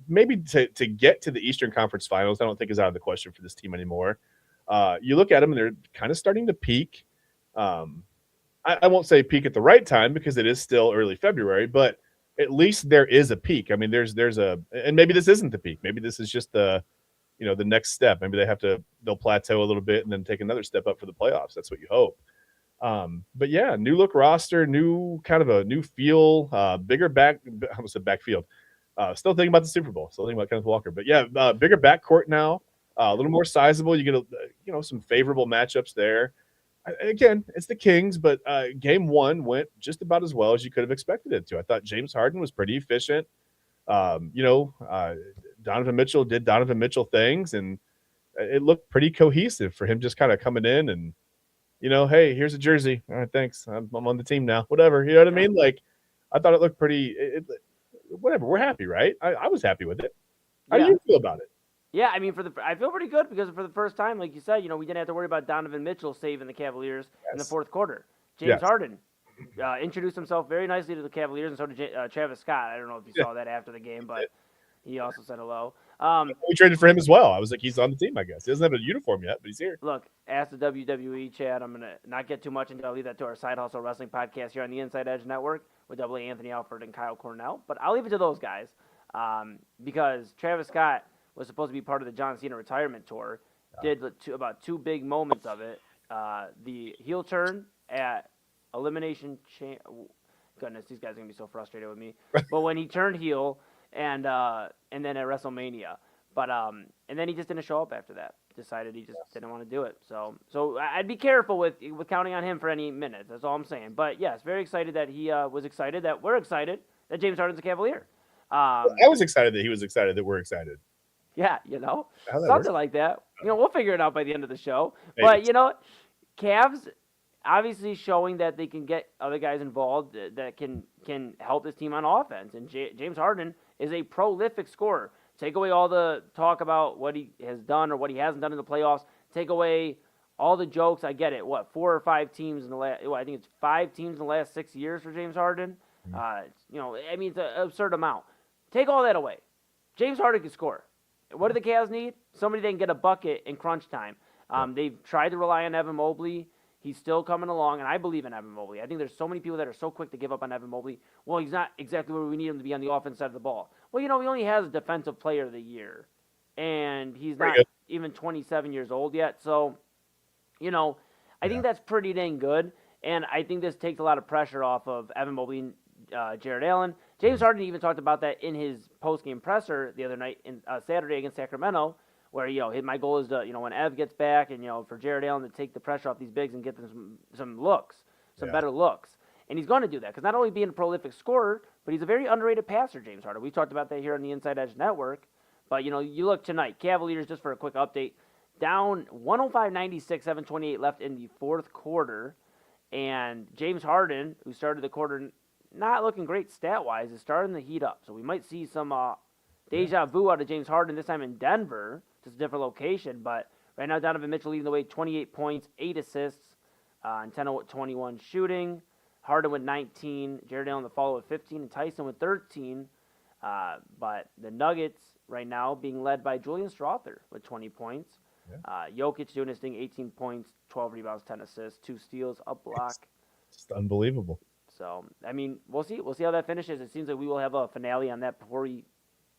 maybe to get to the Eastern Conference Finals. I don't think is out of the question for this team anymore. You look at them and they're kind of starting to peak. I won't say peak at the right time because it is still early February, but at least there is a peak. I mean, there's and maybe this isn't the peak. Maybe this is just the next step. Maybe they'll plateau a little bit and then take another step up for the playoffs. That's what you hope. But yeah, new look roster, new feel, bigger back. I almost said backfield. Still thinking about the Super Bowl. Still thinking about Kenneth Walker. But yeah, bigger backcourt now. A little more sizable. You get some favorable matchups there. Again, it's the Kings, but game 1 went just about as well as you could have expected it to. I thought James Harden was pretty efficient. Donovan Mitchell did Donovan Mitchell things, and it looked pretty cohesive for him just kind of coming in and, hey, here's a jersey. All right, thanks. I'm on the team now. Whatever. You know what I mean? Like, I thought it looked pretty. Whatever. We're happy, right? I was happy with it. How do you feel about it? Yeah, I mean, I feel pretty good because for the first time, like you said, we didn't have to worry about Donovan Mitchell saving the Cavaliers in the fourth quarter. James Harden introduced himself very nicely to the Cavaliers, and so did Travis Scott. I don't know if you saw that after the game, but he also said hello. We traded for him as well. I was like, he's on the team, I guess. He doesn't have a uniform yet, but he's here. Look, ask the WWE, Chad. I'm going to not get too much into it. I'll leave that to our Side Hustle Wrestling podcast here on the Inside Edge Network with Double A Anthony Alford and Kyle Cornell. But I'll leave it to those guys because Travis Scott was supposed to be part of the John Cena retirement tour, did about two big moments of it. The heel turn at Elimination Goodness, these guys are going to be so frustrated with me. But when he turned heel and then at WrestleMania. But and then he just didn't show up after that. Decided he just didn't want to do it. So I'd be careful with counting on him for any minutes. That's all I'm saying. But yes, very excited that he was excited, that we're excited that James Harden's a Cavalier. I was excited that he was excited that we're excited. Yeah, something works. like that. We'll figure it out by the end of the show. Maybe. But Cavs obviously showing that they can get other guys involved that can help this team on offense. And James Harden is a prolific scorer. Take away all the talk about what he has done or what he hasn't done in the playoffs. Take away all the jokes. I get it. 4 or 5 teams in the last? I think it's 5 teams in the last 6 years for James Harden. I mean, it's an absurd amount. Take all that away. James Harden can score. What do the Cavs need? Somebody that can get a bucket in crunch time. They've tried to rely on Evan Mobley. He's still coming along, and I believe in Evan Mobley. I think there's so many people that are so quick to give up on Evan Mobley. Well, he's not exactly where we need him to be on the offense side of the ball. Well, he only has a Defensive Player of the Year, and he's not even 27 years old yet. So, I think that's pretty dang good, and I think this takes a lot of pressure off of Evan Mobley and Jared Allen. James Harden even talked about that in his post-game presser the other night, Saturday against Sacramento, where, my goal is to, when Ev gets back and, for Jared Allen to take the pressure off these bigs and get them some looks, better looks. And he's going to do that because not only being a prolific scorer, but he's a very underrated passer, James Harden. We talked about that here on the Inside Edge Network. But, you look tonight, Cavaliers, just for a quick update, down 105-96, 7:28 left in the fourth quarter. And James Harden, who started the quarter not looking great stat-wise, is starting to heat up. So we might see some deja vu out of James Harden, this time in Denver, just a different location. But right now, Donovan Mitchell leading the way, 28 points, 8 assists, and 10 of 21 shooting. Harden with 19, Jared Allen the follow with 15, and Tyson with 13. But the Nuggets right now being led by Julian Strawther with 20 points. Jokic doing his thing, 18 points, 12 rebounds, 10 assists, 2 steals, a block. It's unbelievable. So, I mean, we'll see. We'll see how that finishes. It seems like we will have a finale on that before we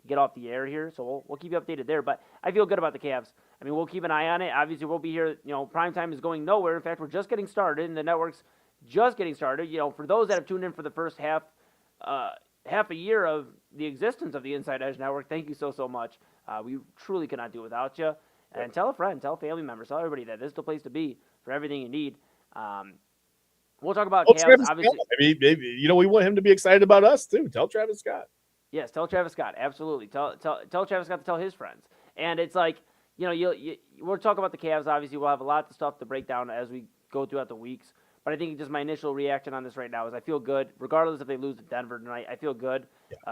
get off the air here. So we'll keep you updated there. But I feel good about the Cavs. I mean, we'll keep an eye on it. Obviously, we'll be here. Primetime is going nowhere. In fact, we're just getting started, and the network's just getting started. For those that have tuned in for the first half a year of the existence of the Inside Edge Network, thank you so much. We truly cannot do without you. And tell a friend, tell a family member, tell everybody that this is the place to be for everything you need. We'll talk about Cavs, obviously. Maybe, we want him to be excited about us, too. Tell Travis Scott. Yes, tell Travis Scott. Absolutely. Tell Travis Scott to tell his friends. And it's like, we'll talk about the Cavs. Obviously, we'll have a lot of stuff to break down as we go throughout the weeks. But I think just my initial reaction on this right now is I feel good. Regardless if they lose to Denver tonight, I feel good.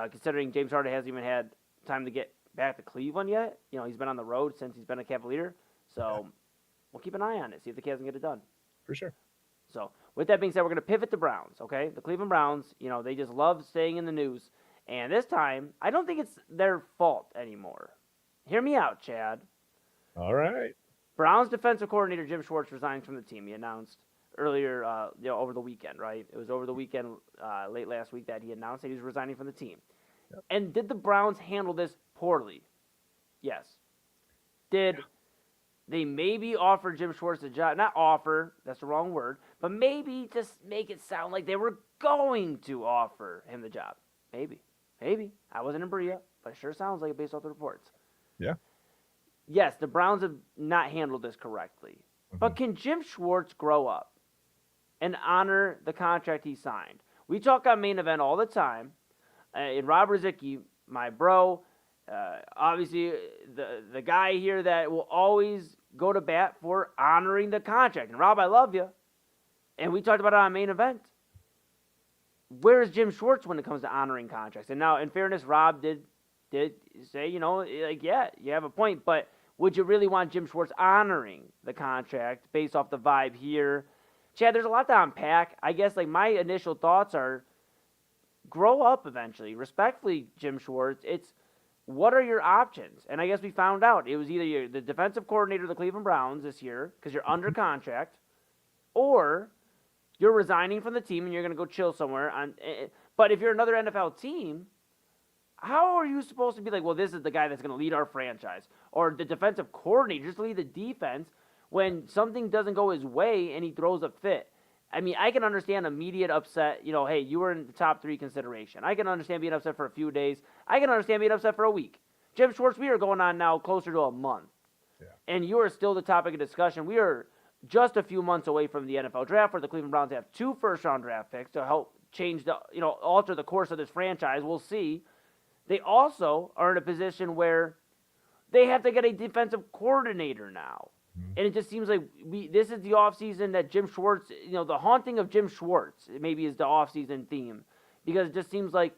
Considering James Harden hasn't even had time to get back to Cleveland yet. He's been on the road since he's been a Cavalier. So we'll keep an eye on it, see if the Cavs can get it done. For sure. So with that being said, we're going to pivot to Browns, okay? The Cleveland Browns, they just love staying in the news. And this time, I don't think it's their fault anymore. Hear me out, Chad. All right. Browns defensive coordinator Jim Schwartz resigns from the team. He announced earlier, over the weekend, right? It was over the weekend, late last week, that he announced that he was resigning from the team. Yep. And did the Browns handle this poorly? Yes. Did they maybe offer Jim Schwartz a job? Not offer, that's the wrong word, but maybe just make it sound like they were going to offer him the job. Maybe. I wasn't in Berea, but it sure sounds like it based off the reports. Yeah. Yes, the Browns have not handled this correctly. Mm-hmm. But can Jim Schwartz grow up and honor the contract he signed? We talk on Main Event all the time, and Rob Ruzicki my bro. Obviously, the guy here that will always go to bat for honoring the contract. And Rob, I love you. And we talked about it on Main Event. Where is Jim Schwartz when it comes to honoring contracts? And now, in fairness, Rob did say, yeah, you have a point, but would you really want Jim Schwartz honoring the contract based off the vibe here? Chad, there's a lot to unpack. I guess my initial thoughts are grow up eventually. Respectfully, Jim Schwartz, it's what are your options? And I guess we found out it was either you're the defensive coordinator of the Cleveland Browns this year because you're under contract, or you're resigning from the team and you're going to go chill somewhere. But if you're another NFL team, how are you supposed to be well, this is the guy that's going to lead our franchise, or the defensive coordinator just lead the defense when something doesn't go his way and he throws a fit? I mean, I can understand immediate upset. Hey, you were in the top 3 consideration. I can understand being upset for a few days. I can understand being upset for a week. Jim Schwartz, we are going on now closer to a month. Yeah. And you are still the topic of discussion. We are just a few months away from the NFL draft, where the Cleveland Browns have 2 first-round draft picks to help change alter the course of this franchise. We'll see. They also are in a position where they have to get a defensive coordinator now. And it just seems like this is the offseason that Jim Schwartz, the haunting of Jim Schwartz maybe is the offseason theme, because it just seems like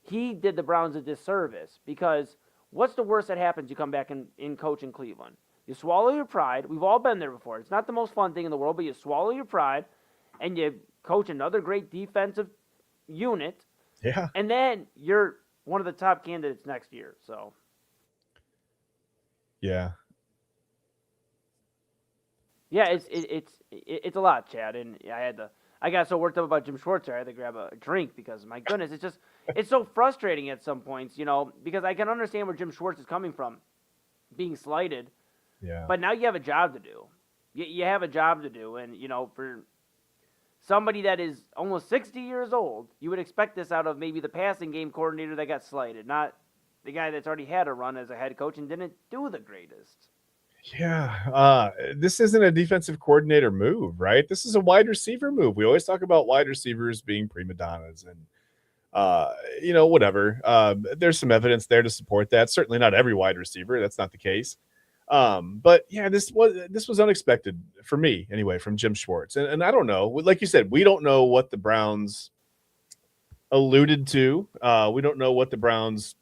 he did the Browns a disservice. Because what's the worst that happens? You come back in coach in Cleveland. You swallow your pride. We've all been there before. It's not the most fun thing in the world, but you swallow your pride and you coach another great defensive unit. Yeah. And then you're one of the top candidates next year. So. Yeah. Yeah, it's a lot, Chad, and I got so worked up about Jim Schwartz, I had to grab a drink because, my goodness, it's so frustrating at some points, because I can understand where Jim Schwartz is coming from, being slighted. Yeah. But now you have a job to do. You have a job to do, and for somebody that is almost 60 years old, you would expect this out of maybe the passing game coordinator that got slighted, not the guy that's already had a run as a head coach and didn't do the greatest. Yeah, this isn't a defensive coordinator move, right? This is a wide receiver move. We always talk about wide receivers being prima donnas and, whatever. There's some evidence there to support that. Certainly not every wide receiver. That's not the case. But yeah, this was unexpected for me anyway, from Jim Schwartz. And I don't know, like you said, we don't know what the Browns alluded to. We don't know what the Browns,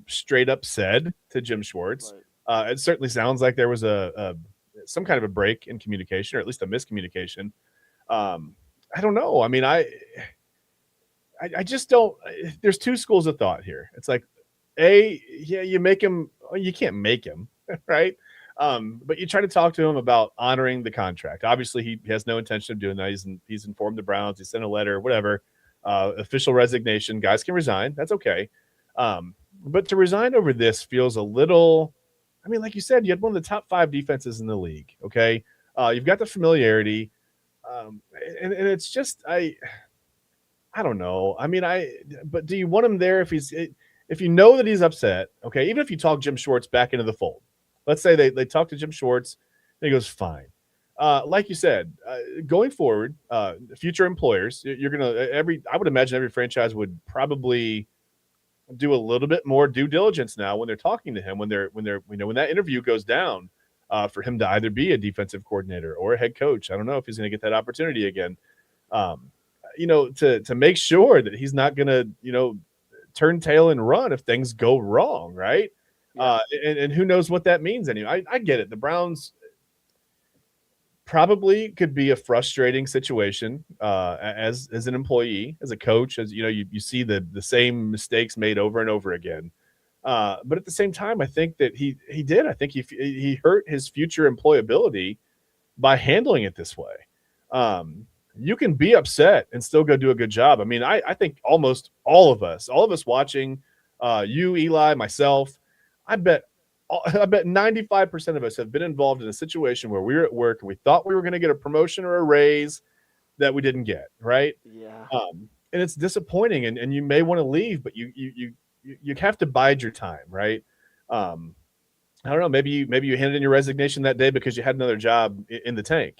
straight up said to Jim Schwartz. Right. It certainly sounds like there was some kind of a break in communication, or at least a miscommunication. I don't know. I mean, I just don't. There's 2 schools of thought here. It's you make him. You can't make him, right? But you try to talk to him about honoring the contract. Obviously, he has no intention of doing that. He's informed the Browns. He sent a letter, whatever. Official resignation. Guys can resign. That's okay. But to resign over this feels a little. I mean, like you said, you had one of the top 5 defenses in the league. Okay, you've got the familiarity, and it's just I don't know. I mean, but do you want him there if you know that he's upset? Okay, even if you talk Jim Schwartz back into the fold, let's say they talk to Jim Schwartz, and he goes fine. Like you said, going forward, future employers, you're gonna I would imagine every franchise would probably do a little bit more due diligence now when they're talking to him, when that interview goes down, for him to either be a defensive coordinator or a head coach. I don't know if he's going to get that opportunity again. To make sure that he's not going to, turn tail and run if things go wrong. Right. Yeah. And who knows what that means anyway. I get it. The Browns probably could be a frustrating situation as an employee, as a coach, as you see the same mistakes made over and over again. But at the same time, I think that he did. I think he hurt his future employability by handling it this way. You can be upset and still go do a good job. I mean, I think almost all of us watching, you, Eli, myself, I bet 95% of us have been involved in a situation where we were at work and we thought we were going to get a promotion or a raise that we didn't get, right? Yeah. And it's disappointing, and you may want to leave, but you have to bide your time, right? I don't know. Maybe you handed in your resignation that day because you had another job in the tank.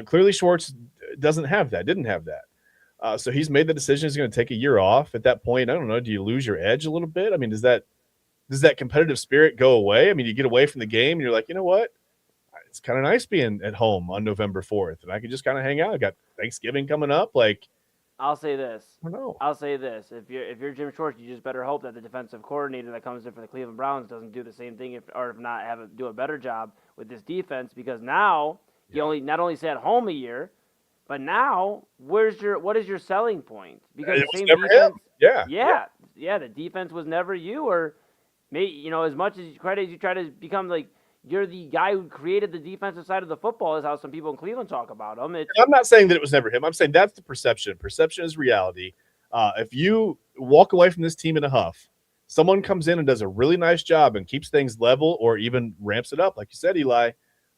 Clearly, Schwartz didn't have that. So he's made the decision he's going to take a year off. At that point, I don't know, do you lose your edge a little bit? I mean, does that competitive spirit go away? I mean, you get away from the game and you're like, you know what? It's kind of nice being at home on November 4th, and I can just kind of hang out. I got Thanksgiving coming up. Like, I'll say this. I don't know. I'll say this. If you're Jim Schwartz, you just better hope that the defensive coordinator that comes in for the Cleveland Browns doesn't do the same thing, if not do a better job with this defense, because now he not only sat home a year, but now what is your selling point? Because It the was same never defense, him. yeah, the defense was never you, or as much as credit as you try to become like you're the guy who created the defensive side of the football, is how some people in Cleveland talk about him. I'm not saying that it was never him. I'm saying that's the perception. Perception is reality. If you walk away from this team in a huff, someone comes in and does a really nice job and keeps things level or even ramps it up, like you said, Eli,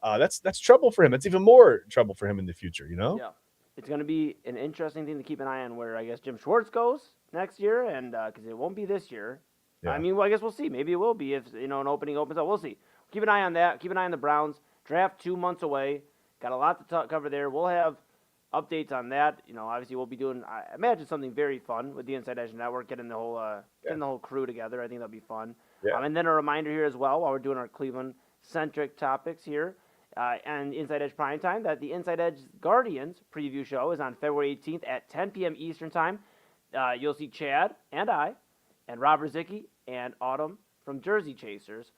that's trouble for him. That's even more trouble for him in the future, you know? Yeah. It's going to be an interesting thing to keep an eye on where I guess Jim Schwartz goes next year, and because it won't be this year. Yeah. I mean, well, I guess we'll see. Maybe it will be if an opening opens up. We'll see. Keep an eye on that. Keep an eye on the Browns. Draft 2 months away. Got a lot to cover there. We'll have updates on that. Obviously we'll be doing, I imagine, something very fun with the Inside Edge Network, getting the whole crew together. I think that'll be fun. Yeah. And then a reminder here as well, while we're doing our Cleveland-centric topics here, and Inside Edge Primetime, that the Inside Edge Guardians preview show is on February 18th at 10 p.m. Eastern Time. You'll see Chad and I and Rob Rizicki and Autumn from Jersey Chasers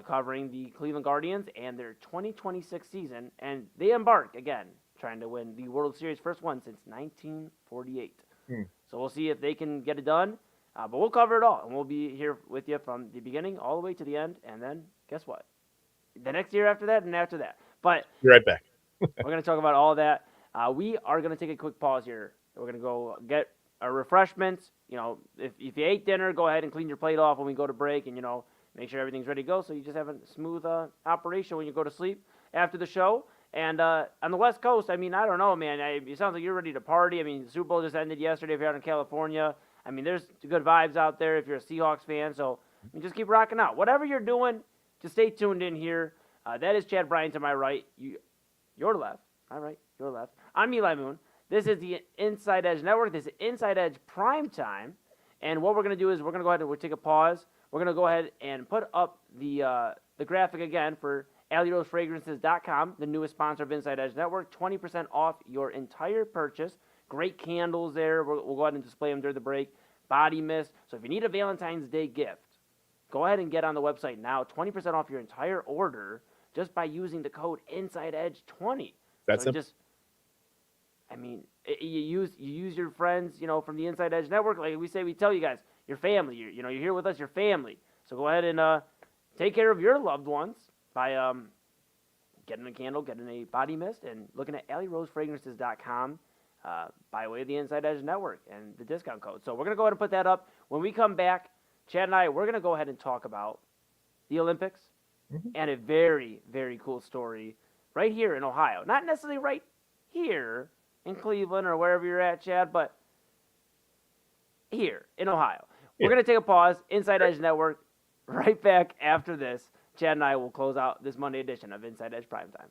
covering the Cleveland Guardians and their 2026 season. And they embark, again, trying to win the World Series, first one since 1948. So we'll see if they can get it done. But we'll cover it all, and we'll be here with you from the beginning all the way to the end. And then, guess what? The next year after that and after that. But Be right back. we're going to talk about all that. We are going to take a quick pause here. We're going to go get our refreshments. If you ate dinner, go ahead and clean your plate off when we go to break, and, make sure everything's ready to go so you just have a smooth operation when you go to sleep after the show. And on the West Coast, I mean, I don't know, man. It sounds like you're ready to party. I mean, the Super Bowl just ended yesterday if you're out in California. I mean, there's good vibes out there if you're a Seahawks fan. So just keep rocking out. Whatever you're doing, just stay tuned in here. That is Chad Bryan to my right. Your left. All right, your left. I'm Eli Moon. This is the Inside Edge Network. This is Inside Edge Primetime. And what we're going to do is we're going to go ahead and we'll take a pause. We're going to go ahead and put up the graphic again for AlleyRoseFragrances.com, the newest sponsor of Inside Edge Network. 20% off your entire purchase. Great candles there. We'll go ahead and display them during the break. Body mist. So if you need a Valentine's Day gift, go ahead and get on the website now. 20% off your entire order just by using the code InsideEdge20. That's so you use your friends, from the Inside Edge Network. Like we tell you guys, your family. You're here with us, your family. So go ahead and take care of your loved ones by getting a candle, getting a body mist, and looking at AlleyRoseFragrances.com by way of the Inside Edge Network and the discount code. So we're going to go ahead and put that up. When we come back, Chad and I, we're going to go ahead and talk about the Olympics and a very, very cool story right here in Ohio. Not necessarily right here in Cleveland or wherever you're at, Chad, but here in Ohio. We're going to take a pause. Inside Edge Network, right back after this. Chad and I will close out this Monday edition of Inside Edge Primetime.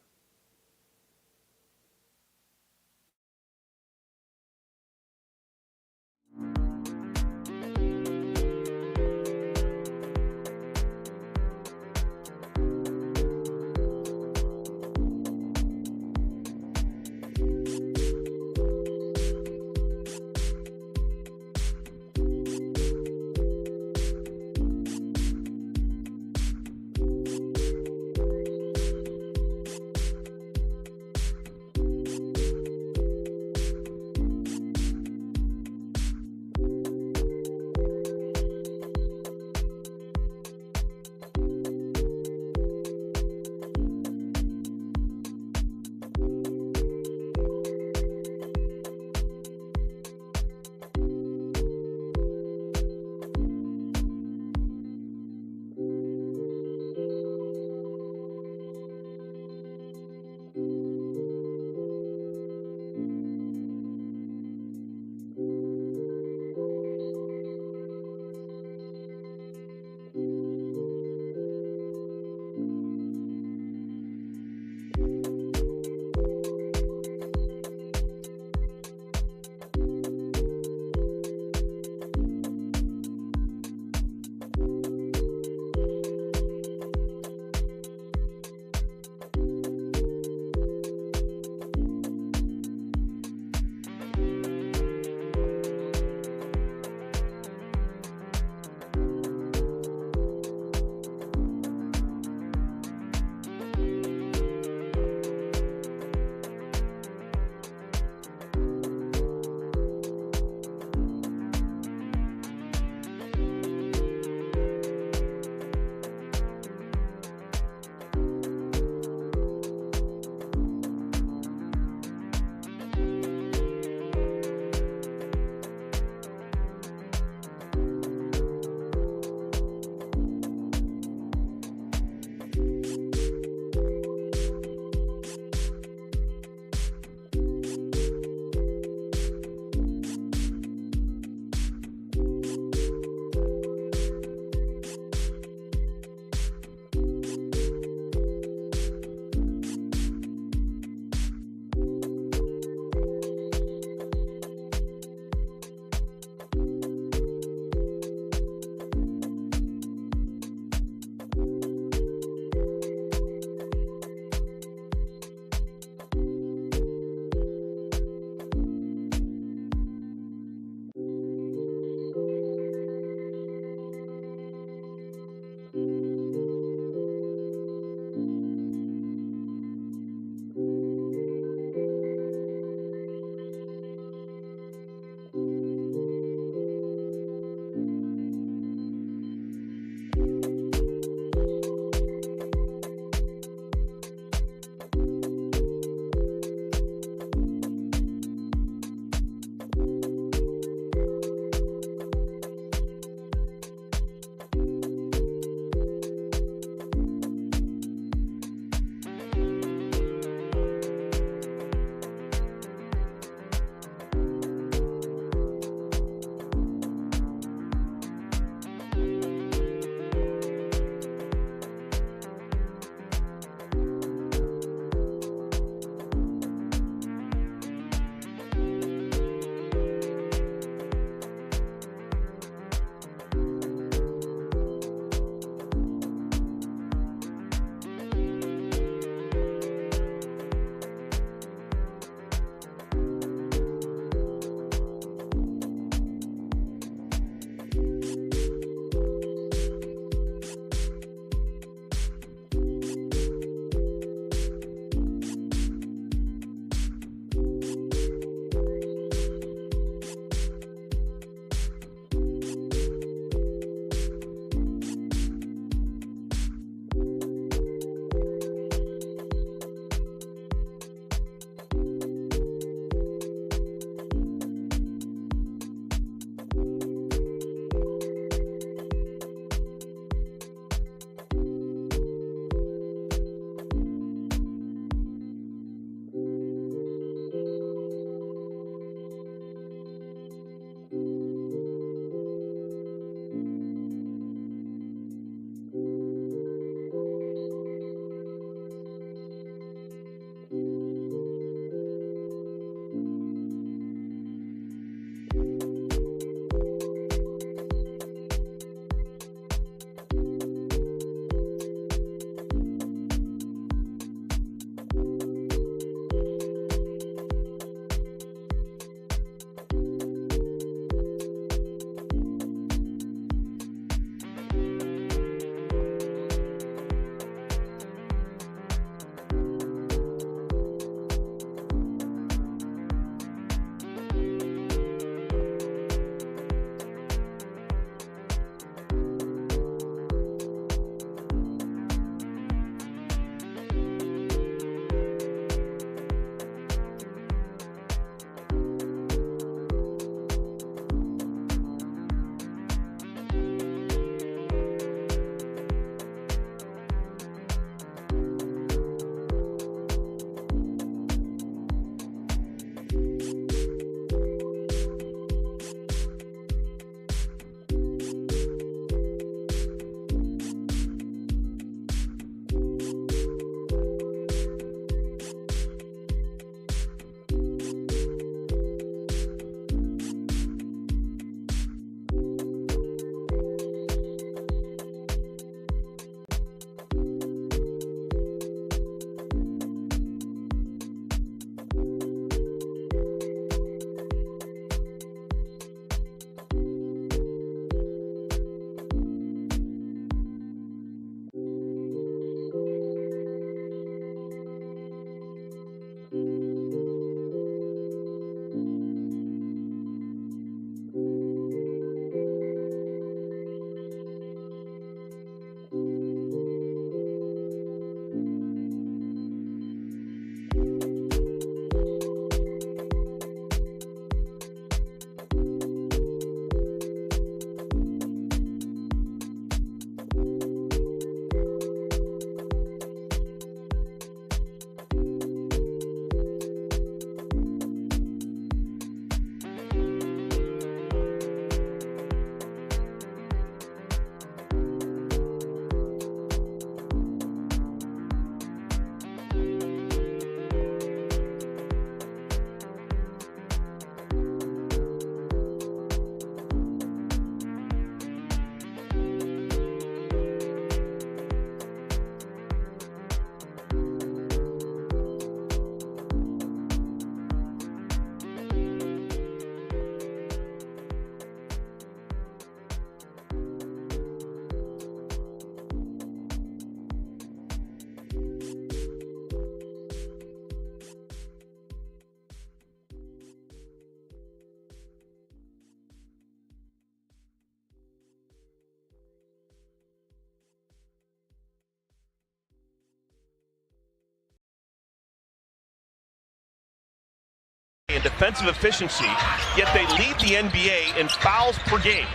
in defensive efficiency, yet they lead the NBA in fouls per game.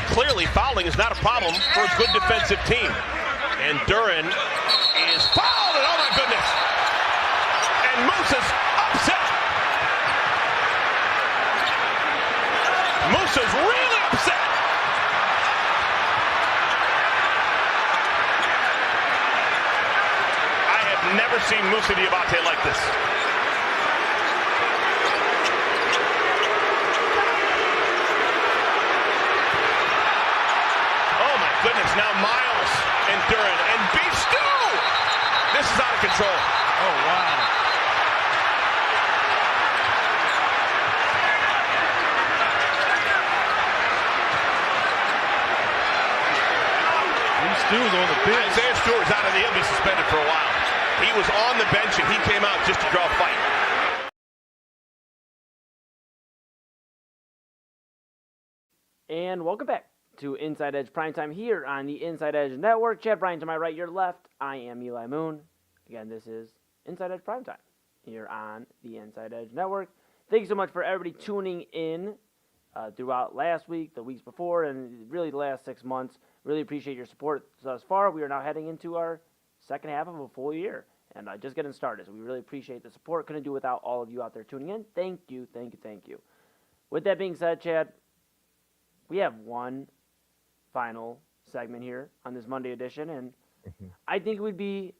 Clearly, fouling is not a problem for a good defensive team. And Duran is fouled, and oh my goodness! And Musa's upset. Musa's really upset. I have never seen Musa Diabate like this. Oh my goodness, now Miles and Duran and Beef Stew! This is out of control. Oh wow. Isaiah Stewart's out of the he'll be suspended for a while. He was on the bench and he came out just to draw a fight. And welcome back to Inside Edge Primetime here on the Inside Edge Network. Chad Bryan to my right, your left. I am Eli Moon. Again, this is Inside Edge Primetime here on the Inside Edge Network. Thank you so much for everybody tuning in throughout last week, the weeks before, and really the last 6 months. Really appreciate your support thus far. We are now heading into our second half of a full year and just getting started. So we really appreciate the support. Couldn't do without all of you out there tuning in. Thank you, thank you, thank you. With that being said, Chad, we have one final segment here on this Monday edition, and I think we'd be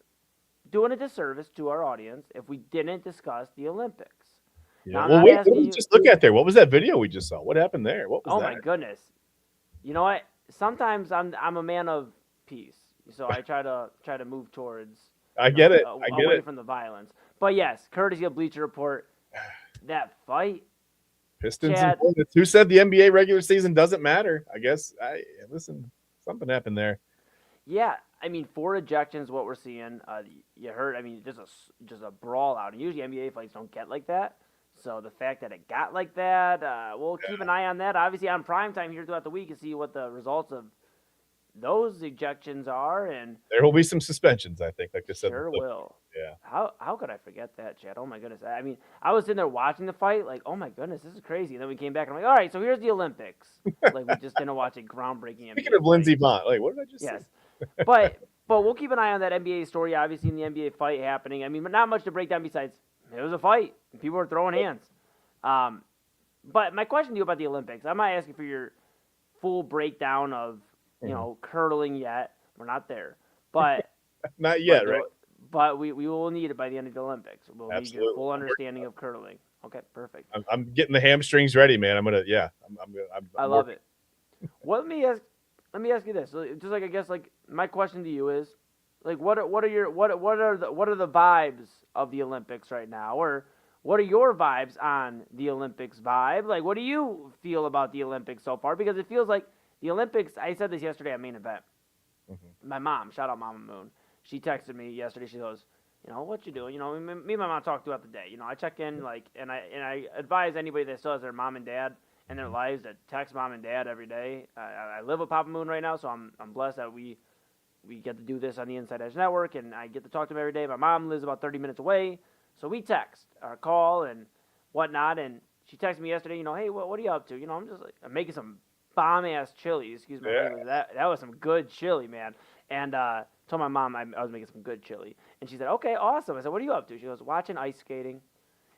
doing a disservice to our audience if we didn't discuss the Olympics. Yeah. Well, wait, what did we just look at there? What was that video we just saw? What happened there? What was that? Oh, my goodness. You know what? Sometimes I'm a man of peace, so I try to move towards. I get it. Away from the violence. But yes, courtesy of Bleacher Report, that fight. Pistons and Hornets. Who said the NBA regular season doesn't matter? I guess. Listen, something happened there. Yeah, I mean, 4 ejections, what we're seeing. You heard. I mean, just a brawl out. And usually NBA fights don't get like that. So the fact that it got like that, we'll keep an eye on that. Obviously, on primetime here throughout the week to see what the results of those ejections are, and there will be some suspensions. I think, like I said, sure will. Yeah. How could I forget that, Chad? Oh my goodness. I mean, I was sitting there watching the fight, like, oh my goodness, this is crazy. And then we came back and I'm like, all right, so here's the Olympics. Like we just didn't watch a groundbreaking. Speaking of Lindsey Vonn, like, what did I just say? Yes, but we'll keep an eye on that NBA story. Obviously, in the NBA fight happening. I mean, but not much to break down besides it was a fight. People were throwing hands. But my question to you about the Olympics, I'm not asking for your full breakdown of, curling yet. We're not there. But not yet, right? But we will need it by the end of the Olympics. We'll Absolutely. need your full understanding of curling. Okay, perfect. I'm getting the hamstrings ready, man. I love it. Well, let me ask you this. Just like I guess like my question to you is, like what are the vibes of the Olympics right now, or what are your vibes on the Olympics vibe? Like, what do you feel about the Olympics so far? Because it feels like the Olympics, I said this yesterday at Main Event. My mom, shout out Mama Moon, she texted me yesterday. She goes, what you doing? Me and my mom talk throughout the day. I check in, and I advise anybody that still has their mom and dad in their lives to text mom and dad every day. I live with Papa Moon right now, so I'm blessed that we get to do this on the Inside Edge Network, and I get to talk to them every day. My mom lives about 30 minutes away. So we text or call and whatnot, and she texted me yesterday, hey, what are you up to? I'm making some bomb-ass chili. Excuse me. Yeah. That was some good chili, man. And told my mom I was making some good chili. And she said, okay, awesome. I said, what are you up to? She goes, watching ice skating.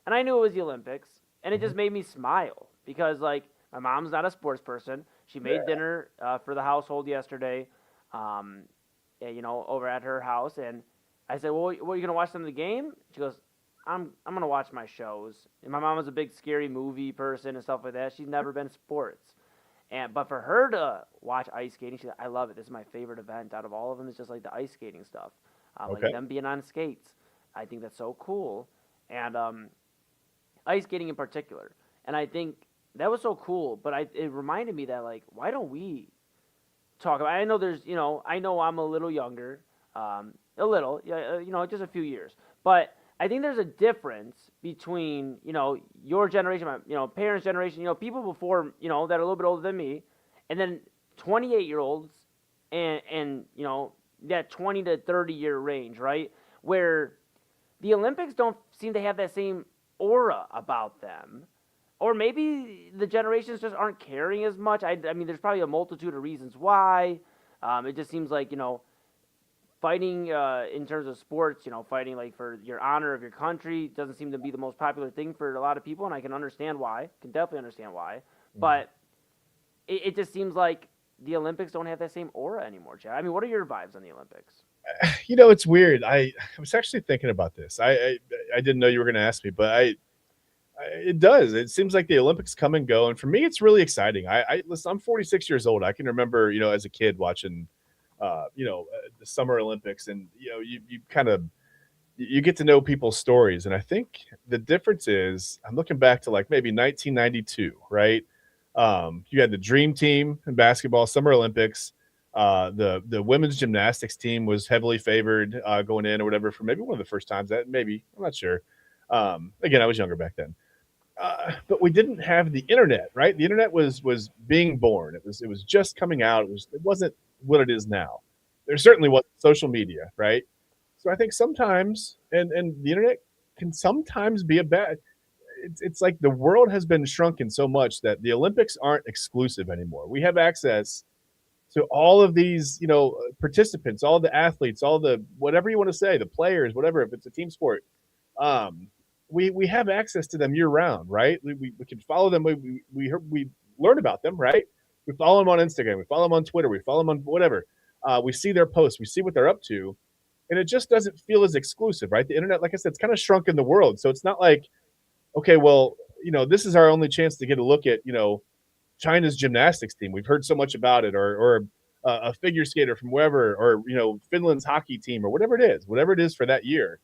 And I knew it was the Olympics, and it just made me smile because, my mom's not a sports person. She made dinner for the household yesterday, over at her house, and I said, well, what, are you going to watch some of the game? She goes, I'm gonna watch my shows. And my mom was a big scary movie person and stuff like that. She's never been sports, but for her to watch ice skating, she said, I love it. This is my favorite event out of all of them. It's just like the ice skating stuff, like them being on skates. I think that's so cool, and ice skating in particular. And I think that was so cool. But it reminded me that why don't we talk about? I know there's I know I'm a little younger, just a few years, but I think there's a difference between, your generation, my, parents' generation, people before, that are a little bit older than me, and then 28-year-olds and that 20 to 30-year range, right? Where the Olympics don't seem to have that same aura about them. Or maybe the generations just aren't caring as much. I mean, there's probably a multitude of reasons why. It just seems like, fighting in terms of sports, fighting like for your honor of your country doesn't seem to be the most popular thing for a lot of people, and I can understand why. Can definitely understand why. But it just seems like the Olympics don't have that same aura anymore, Chad. I mean, what are your vibes on the Olympics? It's weird. I was actually thinking about this. I didn't know you were going to ask me, but it does. It seems like the Olympics come and go, and for me, it's really exciting. Listen. I'm 46 years old. I can remember, as a kid watching, the Summer Olympics, and you kind of you get to know people's stories. And I think the difference is, I'm looking back to like maybe 1992, right? You had the Dream Team in basketball, Summer Olympics. The women's gymnastics team was heavily favored going in or whatever for maybe one of the first times. That maybe, I'm not sure. Again, I was younger back then. But we didn't have the internet, right? The internet was being born. It was just coming out. It wasn't what it is now. There certainly wasn't social media, right? So I think sometimes, and the internet can sometimes be a bad. It's like the world has been shrunken so much that the Olympics aren't exclusive anymore. We have access to all of these, participants, all the athletes, all the whatever you want to say, the players, whatever. If it's a team sport, we have access to them year round, right? We can follow them. We learn about them, right? We follow them on Instagram. We follow them on Twitter. We follow them on whatever. We see their posts. We see what they're up to, and it just doesn't feel as exclusive, right? The internet, like I said, it's kind of shrunk in the world, so it's not like, okay, well, this is our only chance to get a look at, China's gymnastics team. We've heard so much about it, or a figure skater from wherever, or Finland's hockey team, or whatever it is for that year.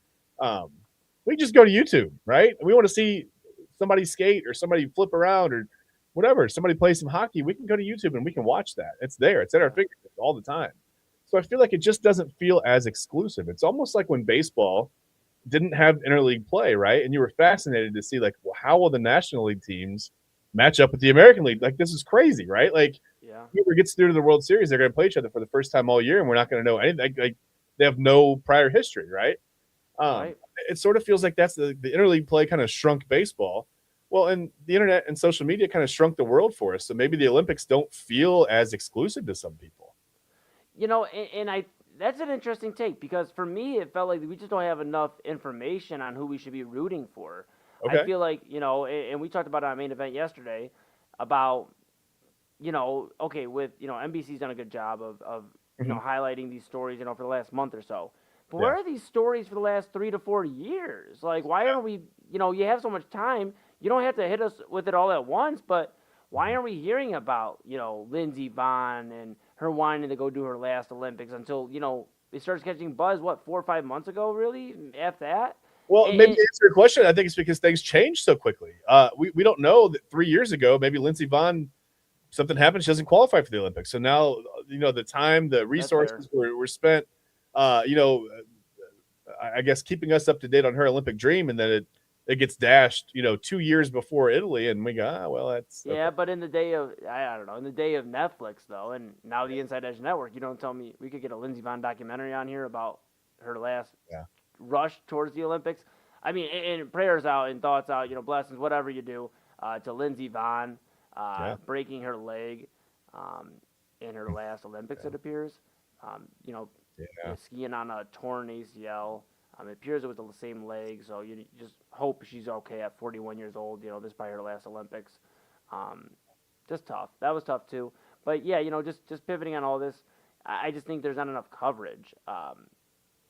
We just go to YouTube, right? We want to see somebody skate or somebody flip around or whatever. Somebody play some hockey. We can go to YouTube and we can watch that. It's there. It's at our fingertips all the time. So I feel like it just doesn't feel as exclusive. It's almost like when baseball didn't have interleague play, right? And you were fascinated to see, like, well, how will the National League teams match up with the American League? Like, this is crazy, right? Like, whoever gets through to the World Series, they're going to play each other for the first time all year, and we're not going to know anything. Like, they have no prior history, right? Right. It sort of feels like that's the interleague play kind of shrunk baseball. Well, and the internet and social media kind of shrunk the world for us. So maybe the Olympics don't feel as exclusive to some people. That's an interesting take, because for me, it felt like we just don't have enough information on who we should be rooting for. Okay. I feel like, and we talked about it on Main Event yesterday about, okay, with, NBC's done a good job of highlighting these stories, for the last month or so. But where are these stories for the last 3 to 4 years? Like, why aren't we, you have so much time. You don't have to hit us with it all at once, but why aren't we hearing about, Lindsey Vonn and her wanting to go do her last Olympics until, it starts catching buzz, 4 or 5 months ago, really, after that? Well, maybe to answer your question, I think it's because things change so quickly. We don't know that 3 years ago, maybe Lindsey Vonn, something happened, she doesn't qualify for the Olympics. So now, the time, the resources were spent, I guess, keeping us up to date on her Olympic dream, and then it gets dashed, 2 years before Italy, and we go, well, that's okay. Yeah, but in the day of, I don't know, in the day of Netflix, though, and now the Inside Edge Network, you don't tell me we could get a Lindsey Vonn documentary on here about her last rush towards the Olympics. I mean, and prayers out and thoughts out, blessings, whatever you do, to Lindsey Vonn breaking her leg in her last Olympics, it appears. Skiing on a torn ACL. It appears it was the same leg, so you just hope she's okay at 41 years old. This is probably her last Olympics. Just tough. That was tough too. But yeah, just pivoting on all this, I just think there's not enough coverage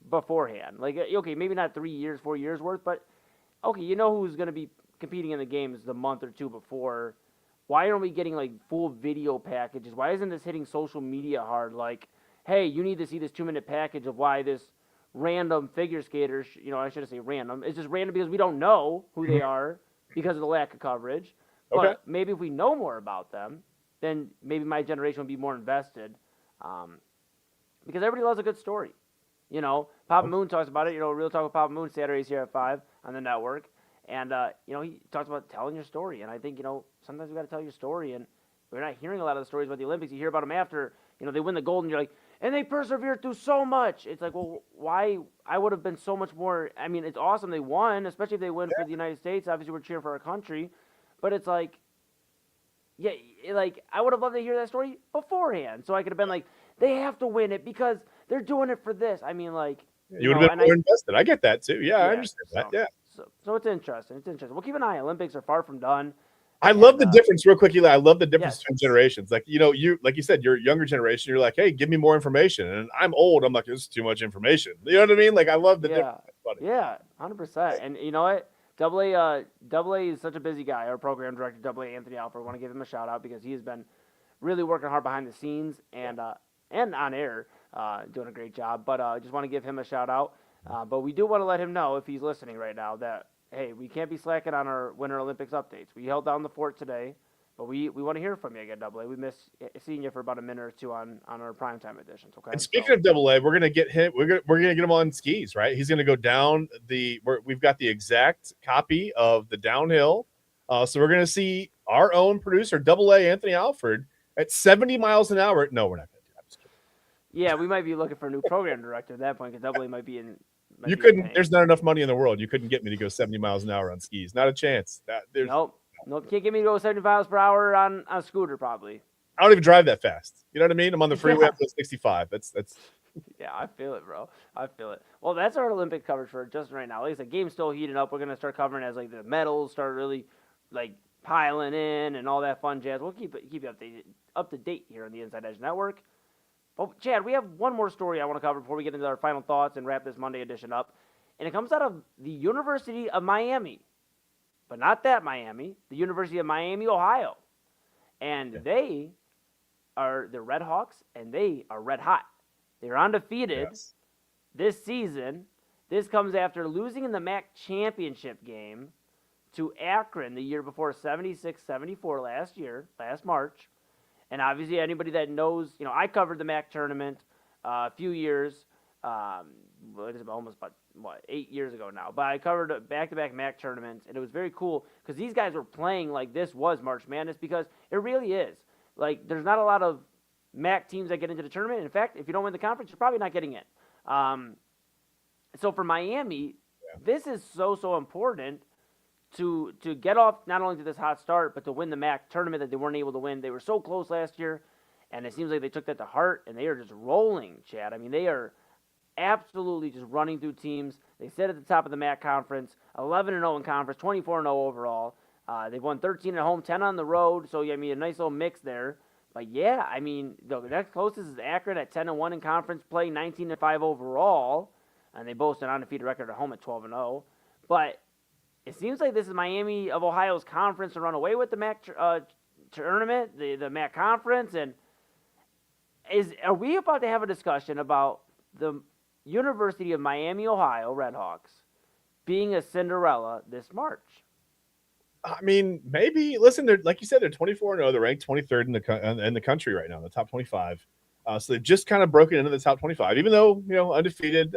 beforehand. Like, okay, maybe not 3 years, 4 years worth, but okay, who's going to be competing in the games the month or two before. Why aren't we getting like full video packages? Why isn't this hitting social media hard? Like, hey, you need to see this 2-minute package of why this random figure skaters, I shouldn't say random. It's just random because we don't know who they are because of the lack of coverage. Okay. But maybe if we know more about them, then maybe my generation would be more invested. Because everybody loves a good story. Papa Moon talks about it. Real Talk with Papa Moon, Saturdays here at 5 on the network. And, he talks about telling your story. And I think, sometimes we got to tell your story. And we're not hearing a lot of the stories about the Olympics. You hear about them after, they win the gold, and you're like, and they persevered through so much. It's like, well, why? I would have been so much more. I mean, it's awesome they won, especially if they win for the United States. Obviously, we're cheering for our country, but it's like, yeah, like I would have loved to hear that story beforehand, so I could have been like, they have to win it because they're doing it for this. I mean, like, You would have been more invested. I get that too. Yeah, I understand that. Yeah. So it's interesting. It's interesting. We'll keep an eye. Olympics are far from done. I love the difference, real quick, Eli. I love the difference between generations. Like, you like you said, you're younger generation. You're like, hey, give me more information. And I'm old. I'm like, this is too much information. You know what I mean? Like, I love the difference. Yeah, 100%. And you know what? Double A is such a busy guy. Our program director, Double A Anthony Alford, want to give him a shout out because he has been really working hard behind the scenes and on air, doing a great job. But I just want to give him a shout out. But we do want to let him know, if he's listening right now, that, hey, we can't be slacking on our Winter Olympics updates. We held down the fort today, but we want to hear from you again, Double A. We miss seeing you for about a minute or two on our primetime editions. Okay. And speaking of Double A, we're gonna get him. We're gonna get him on skis, right? He's gonna go down we've got the exact copy of the downhill. So we're gonna see our own producer, Double A Anthony Alford, at 70 miles an hour. No, we're not gonna do that. I'm just kidding. Yeah, we might be looking for a new program director at that point because Double A might be in. You couldn't. There's not enough money in the world. You couldn't get me to go 70 miles an hour on skis. Not a chance. Nope. Can't get me to go 70 miles per hour on a scooter. Probably. I don't even drive that fast. You know what I mean? I'm on the freeway up to 65. That's. Yeah, I feel it, bro. I feel it. Well, that's our Olympic coverage for just right now. Like I said, game's still heating up. We're gonna start covering as like the medals start really like piling in and all that fun jazz. We'll keep you up to date here on the Inside Edge Network. Oh, Chad, we have one more story I want to cover before we get into our final thoughts and wrap this Monday edition up. And it comes out of the University of Miami. But not that Miami, the University of Miami, Ohio. And they're Red Hawks, and they are red hot. They're undefeated this season. This comes after losing in the MAC championship game to Akron the year before, 76-74 last March. And obviously, anybody that knows, I covered the MAC tournament a few years. It is almost about 8 years ago now. But I covered back-to-back MAC tournaments, and it was very cool because these guys were playing like this was March Madness because it really is. Like, there's not a lot of MAC teams that get into the tournament. In fact, if you don't win the conference, you're probably not getting in. So for Miami, this is so important to get off not only to this hot start, but to win the MAC tournament that they weren't able to win. They were so close last year, and it seems like they took that to heart, and they are just rolling, Chad. I mean, they are absolutely just running through teams. They sit at the top of the MAC conference, 11-0 in conference, 24-0 overall. They've won 13 at home, 10 on the road, so, I mean, a nice little mix there. But, yeah, I mean, the next closest is Akron at 10-1 in conference play, 19-5 overall, and they boast an undefeated record at home at 12-0. But it seems like this is Miami of Ohio's conference to run away with the MAC tournament, the MAC conference. And are we about to have a discussion about the University of Miami, Ohio Redhawks being a Cinderella this March? I mean, maybe. Listen, they're like you said, they're 24-0. They're ranked 23rd in the country right now, in the top 25. So they've just kind of broken into the top 25, even though undefeated.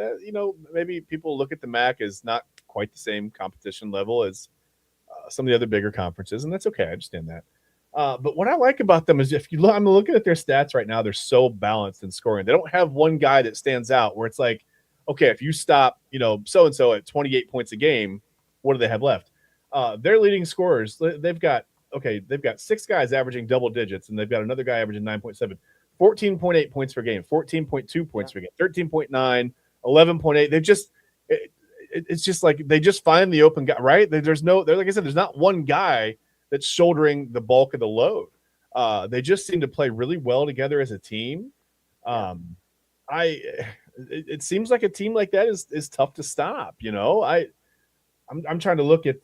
Maybe people look at the MAC as not quite the same competition level as some of the other bigger conferences, and that's okay. I understand that. But what I like about them is if you look, I'm looking at their stats right now. They're so balanced in scoring. They don't have one guy that stands out where it's like, okay, if you stop, so and so at 28 points a game, what do they have left? Their leading scorers, they've got 6 guys averaging double digits, and they've got another guy averaging 9.7, 14.8 points per game, 14.2 points per game, 13.9, 11.8. They just it's just like they just find the open guy, right? Like I said, there's not one guy that's shouldering the bulk of the load. They just seem to play really well together as a team. It seems like a team like that is tough to stop. I'm trying to look at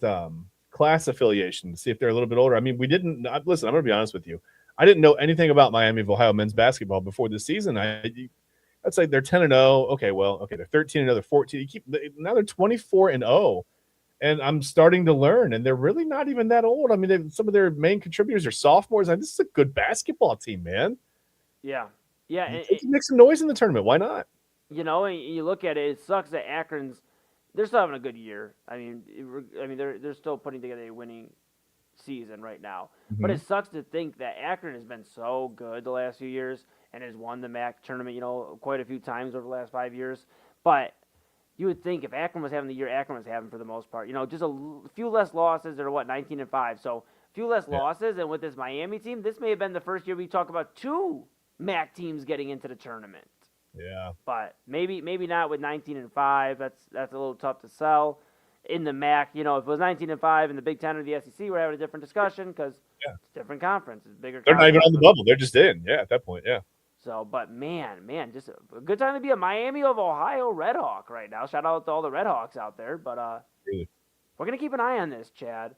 class affiliation to see if they're a little bit older. I mean, listen, I'm going to be honest with you. I didn't know anything about Miami of Ohio men's basketball before this season. That's like they're 10-0. Okay, they're 13-0, they're 14. Now they're 24-0. And I'm starting to learn, and they're really not even that old. I mean, some of their main contributors are sophomores. This is a good basketball team, man. Yeah. They can make some noise in the tournament. Why not? And you look at it, it sucks that Akron's they're still having a good year. I mean, they're still putting together a winning season right now. Mm-hmm. But it sucks to think that Akron has been so good the last few years, and has won the MAC tournament, quite a few times over the last 5 years. But you would think if Akron was having the year Akron was having for the most part, just a few less losses. They're 19-5, so a few less losses. And with this Miami team, this may have been the first year we talk about 2 MAC teams getting into the tournament. Yeah, but maybe not with 19-5. That's a little tough to sell. In the MAC, if it was 19-5 in the Big Ten or the SEC, we're having a different discussion because it's a different conference, it's bigger. They're not even on the bubble; they're just in. Yeah, at that point, yeah. So, but man, just a good time to be a Miami of Ohio Redhawk right now. Shout out to all the Redhawks out there. But really, we're gonna keep an eye on this, Chad.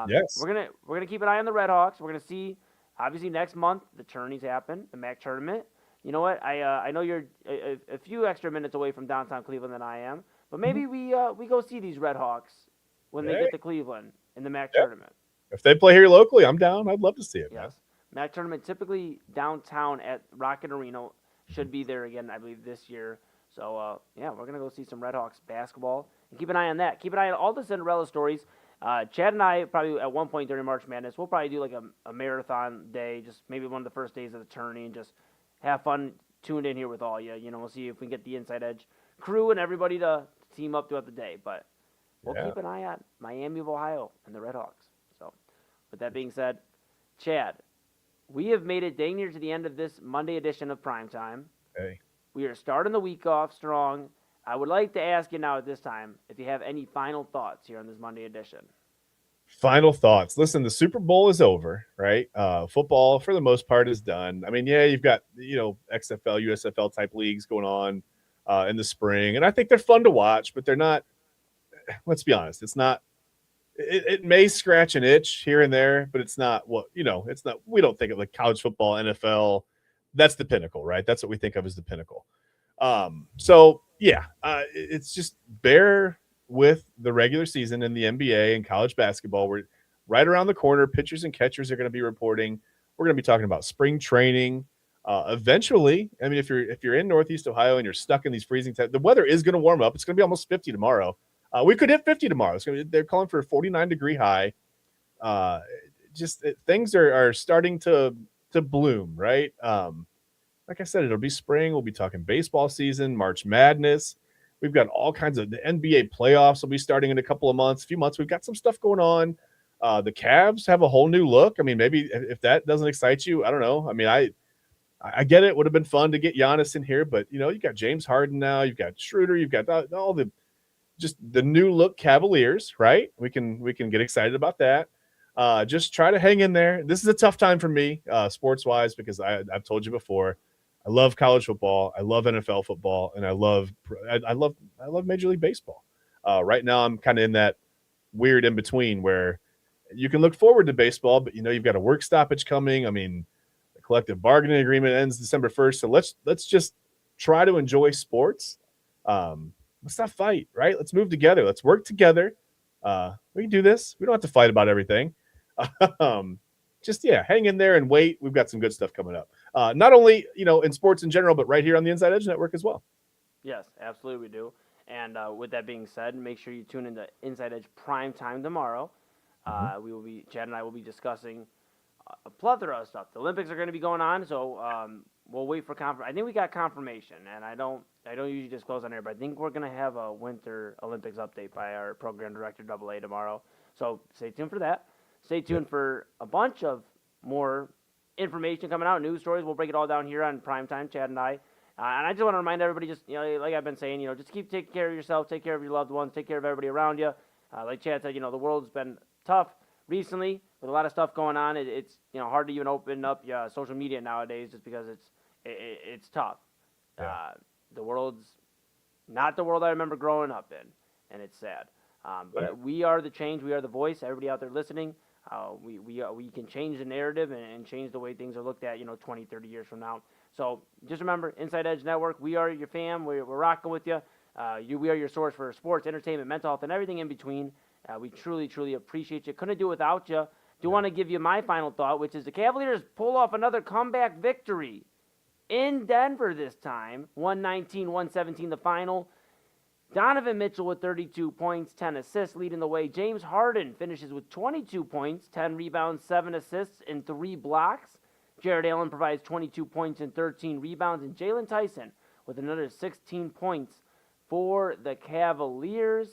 Yes, we're gonna keep an eye on the Redhawks. We're gonna see. Obviously, next month the tourneys happen, the MAC tournament. You know what? I know you're a few extra minutes away from downtown Cleveland than I am, but maybe we go see these Redhawks when they get to Cleveland in the MAC tournament. If they play here locally, I'm down. I'd love to see it. Yes. Man. MAC tournament typically downtown at Rocket Arena, should be there again, I believe, this year. So, we're going to go see some Redhawks basketball and keep an eye on that. Keep an eye on all the Cinderella stories. Chad and I probably at one point during March Madness, we'll probably do like a marathon day, just maybe one of the first days of the tourney, and just have fun tuned in here with all you. We'll see if we can get the Inside Edge crew and everybody to team up throughout the day. But we'll keep an eye on Miami of Ohio and the Redhawks. So, with that being said, Chad, we have made it dang near to the end of this Monday edition of Primetime. Hey. We are starting the week off strong. I would like to ask you now at this time if you have any final thoughts here on this Monday edition. Final thoughts. Listen, the Super Bowl is over, right? Football, for the most part, is done. I mean, you've got, XFL, USFL type leagues going on in the spring, and I think they're fun to watch, but they're not, let's be honest, it's not, it may scratch an itch here and there, but it's not it's not, we don't think of like college football, NFL. That's the pinnacle, right? That's what we think of as the pinnacle. It's just bear with the regular season in the NBA and college basketball. We're right around the corner. Pitchers and catchers are going to be reporting. We're going to be talking about spring training. Eventually, I mean, if you're in Northeast Ohio and you're stuck in things freezing temps, the weather is going to warm up. It's going to be almost 50 tomorrow. We could hit 50 tomorrow. They're calling for a 49-degree high. Things are starting to bloom, right? Like I said, it'll be spring. We'll be talking baseball season, March Madness. We've got all kinds of the NBA playoffs will be starting in a few months. We've got some stuff going on. The Cavs have a whole new look. I mean, maybe if that doesn't excite you, I don't know. I mean, I get it. It would have been fun to get Giannis in here, but you got James Harden now. You've got Schroder. You've got all the new look Cavaliers, right? We can get excited about that. Just try to hang in there. This is a tough time for me, sports wise, because I've told you before, I love college football, I love NFL football, and I love Major League Baseball. Right now, I'm kind of in that weird in between where you can look forward to baseball, but you've got a work stoppage coming. I mean, the collective bargaining agreement ends December 1st, so let's just try to enjoy sports. Let's not fight, right? Let's move together. Let's work together. We can do this. We don't have to fight about everything. Hang in there and wait. We've got some good stuff coming up. Not only, in sports in general, but right here on the Inside Edge Network as well. Yes, absolutely we do. And with that being said, make sure you tune into Inside Edge Primetime tomorrow. Chad and I will be discussing a plethora of stuff. The Olympics are going to be going on, so we'll wait for I think we got confirmation, and I don't usually disclose on air, but I think we're going to have a Winter Olympics update by our program director, AA, tomorrow. So stay tuned for that. Stay tuned for a bunch of more information coming out, news stories. We'll break it all down here on Primetime, Chad and I. And I just want to remind everybody, like I've been saying, just keep taking care of yourself, take care of your loved ones, take care of everybody around you. Like Chad said, the world's been tough recently with a lot of stuff going on. It's hard to even open up social media nowadays just because it's tough. Yeah. The world's not the world I remember growing up in, and it's sad. But we are the change. We are the voice. Everybody out there listening, we can change the narrative and change the way things are looked at, 20, 30 years from now. So just remember, Inside Edge Network, we are your fam. We're rocking with you. We are your source for sports, entertainment, mental health, and everything in between. We truly, truly appreciate you. Couldn't do it without you. Do want to give you my final thought, which is the Cavaliers pull off another comeback victory in Denver this time. 119-117 the final. Donovan Mitchell with 32 points, 10 assists, leading the way. James Harden finishes with 22 points, 10 rebounds, 7 assists, and 3 blocks. Jared Allen provides 22 points and 13 rebounds, and Jalen Tyson with another 16 points for the Cavaliers.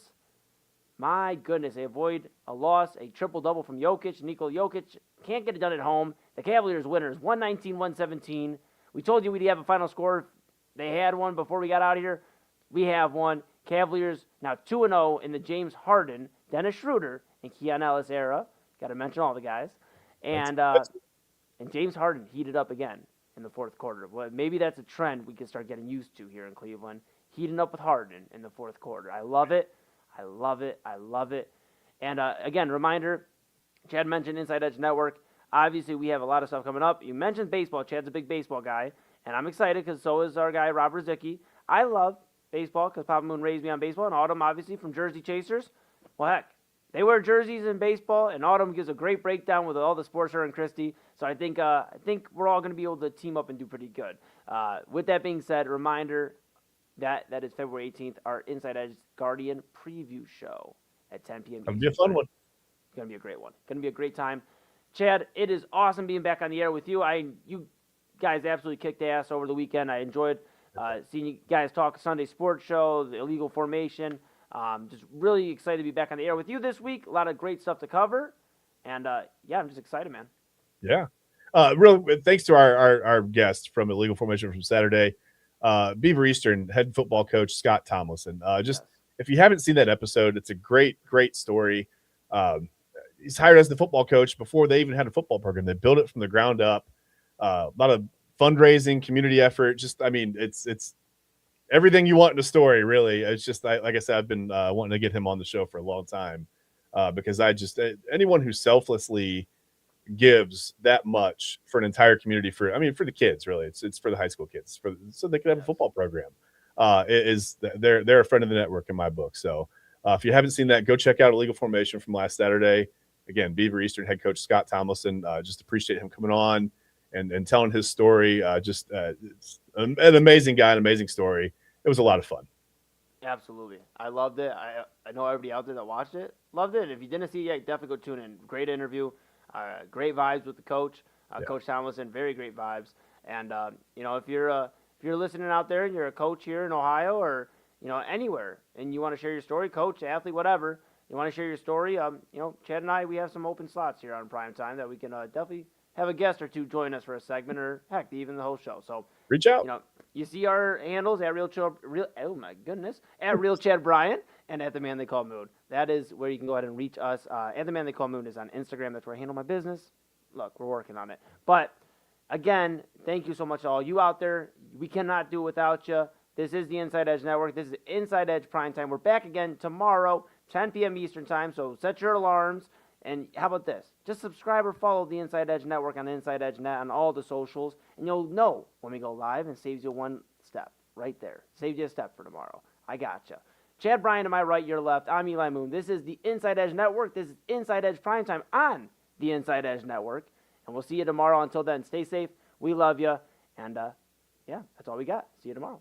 My goodness, they avoid a loss, a triple-double from Jokic. Nikola Jokic can't get it done at home. The Cavaliers winners, 119-117. We told you we'd have a final score. They had one before we got out of here. We have one. Cavaliers now 2-0 in the James Harden, Dennis Schroder, and Keon Ellis era. Got to mention all the guys. And James Harden heated up again in the fourth quarter. Well, maybe that's a trend we can start getting used to here in Cleveland. Heating up with Harden in the fourth quarter. I love it. I love it. I love it. And again, reminder, Chad mentioned Inside Edge Network. Obviously, we have a lot of stuff coming up. You mentioned baseball. Chad's a big baseball guy. And I'm excited because so is our guy, Rob Rizicki. I love baseball because Papa Moon raised me on baseball. And Autumn, obviously, from Jersey Chasers. Well, heck, they wear jerseys in baseball. And Autumn gives a great breakdown with all the sports her and Christy. So I think we're all going to be able to team up and do pretty good. With that being said, reminder, that is February 18th, our Inside Edge Guardian preview show at 10 p.m. It'll be a fun one. It's going to be a great one. Going to be a great time. Chad, it is awesome being back on the air with you. You guys absolutely kicked ass over the weekend. I enjoyed seeing you guys talk Sunday sports show, the illegal formation. Just really excited to be back on the air with you this week. A lot of great stuff to cover. And, I'm just excited, man. Yeah. Really, thanks to our guest from Illegal Formation from Saturday, Beaver Eastern head football coach Scott Tomlinson. If you haven't seen that episode, it's a great story. He's hired as the football coach before they even had a football program. They built it from the ground up. A lot of fundraising, community effort. It's everything you want in a story, really. It's just like I said, I've been wanting to get him on the show for a long time because anyone who selflessly gives that much for an entire community for the kids, really. It's for the high school kids, so they can have a football program. They're a friend of the network in my book. So if you haven't seen that, go check out Illegal Formation from last Saturday. Again, Beaver Eastern head coach Scott Tomlinson. Just appreciate him coming on and telling his story. It's an amazing guy, an amazing story. It was a lot of fun. Absolutely. I loved it. I know everybody out there that watched it loved it. If you didn't see it yet, definitely go tune in. Great interview. Great vibes with the coach, Coach Tomlinson. Very great vibes. And if you're listening out there and you're a coach here in Ohio or anywhere, and you want to share your story, coach, athlete, whatever, you want to share your story, Chad and I, we have some open slots here on Primetime that we can definitely have a guest or two join us for a segment, or heck, even the whole show. So reach out. You see our handles at Real Chad Bryan and at the Man They Call Moon. That is where you can go ahead and reach us. And the Man They Call Moon is on Instagram. That's where I handle my business. Look, we're working on it. But again, thank you so much to all you out there. We cannot do it without you. This is the Inside Edge Network. This is Inside Edge Primetime. We're back again tomorrow, 10 p.m. Eastern Time. So set your alarms. And how about this? Just subscribe or follow the Inside Edge Network on Inside Edge Net on all the socials, and you'll know when we go live, and saves you one step right there. Saves you a step for tomorrow. I gotcha. Chad Bryan to my right, your left. I'm Eli Moon. This is the Inside Edge Network. This is Inside Edge Primetime on the Inside Edge Network. And we'll see you tomorrow. Until then, stay safe. We love you. And, that's all we got. See you tomorrow.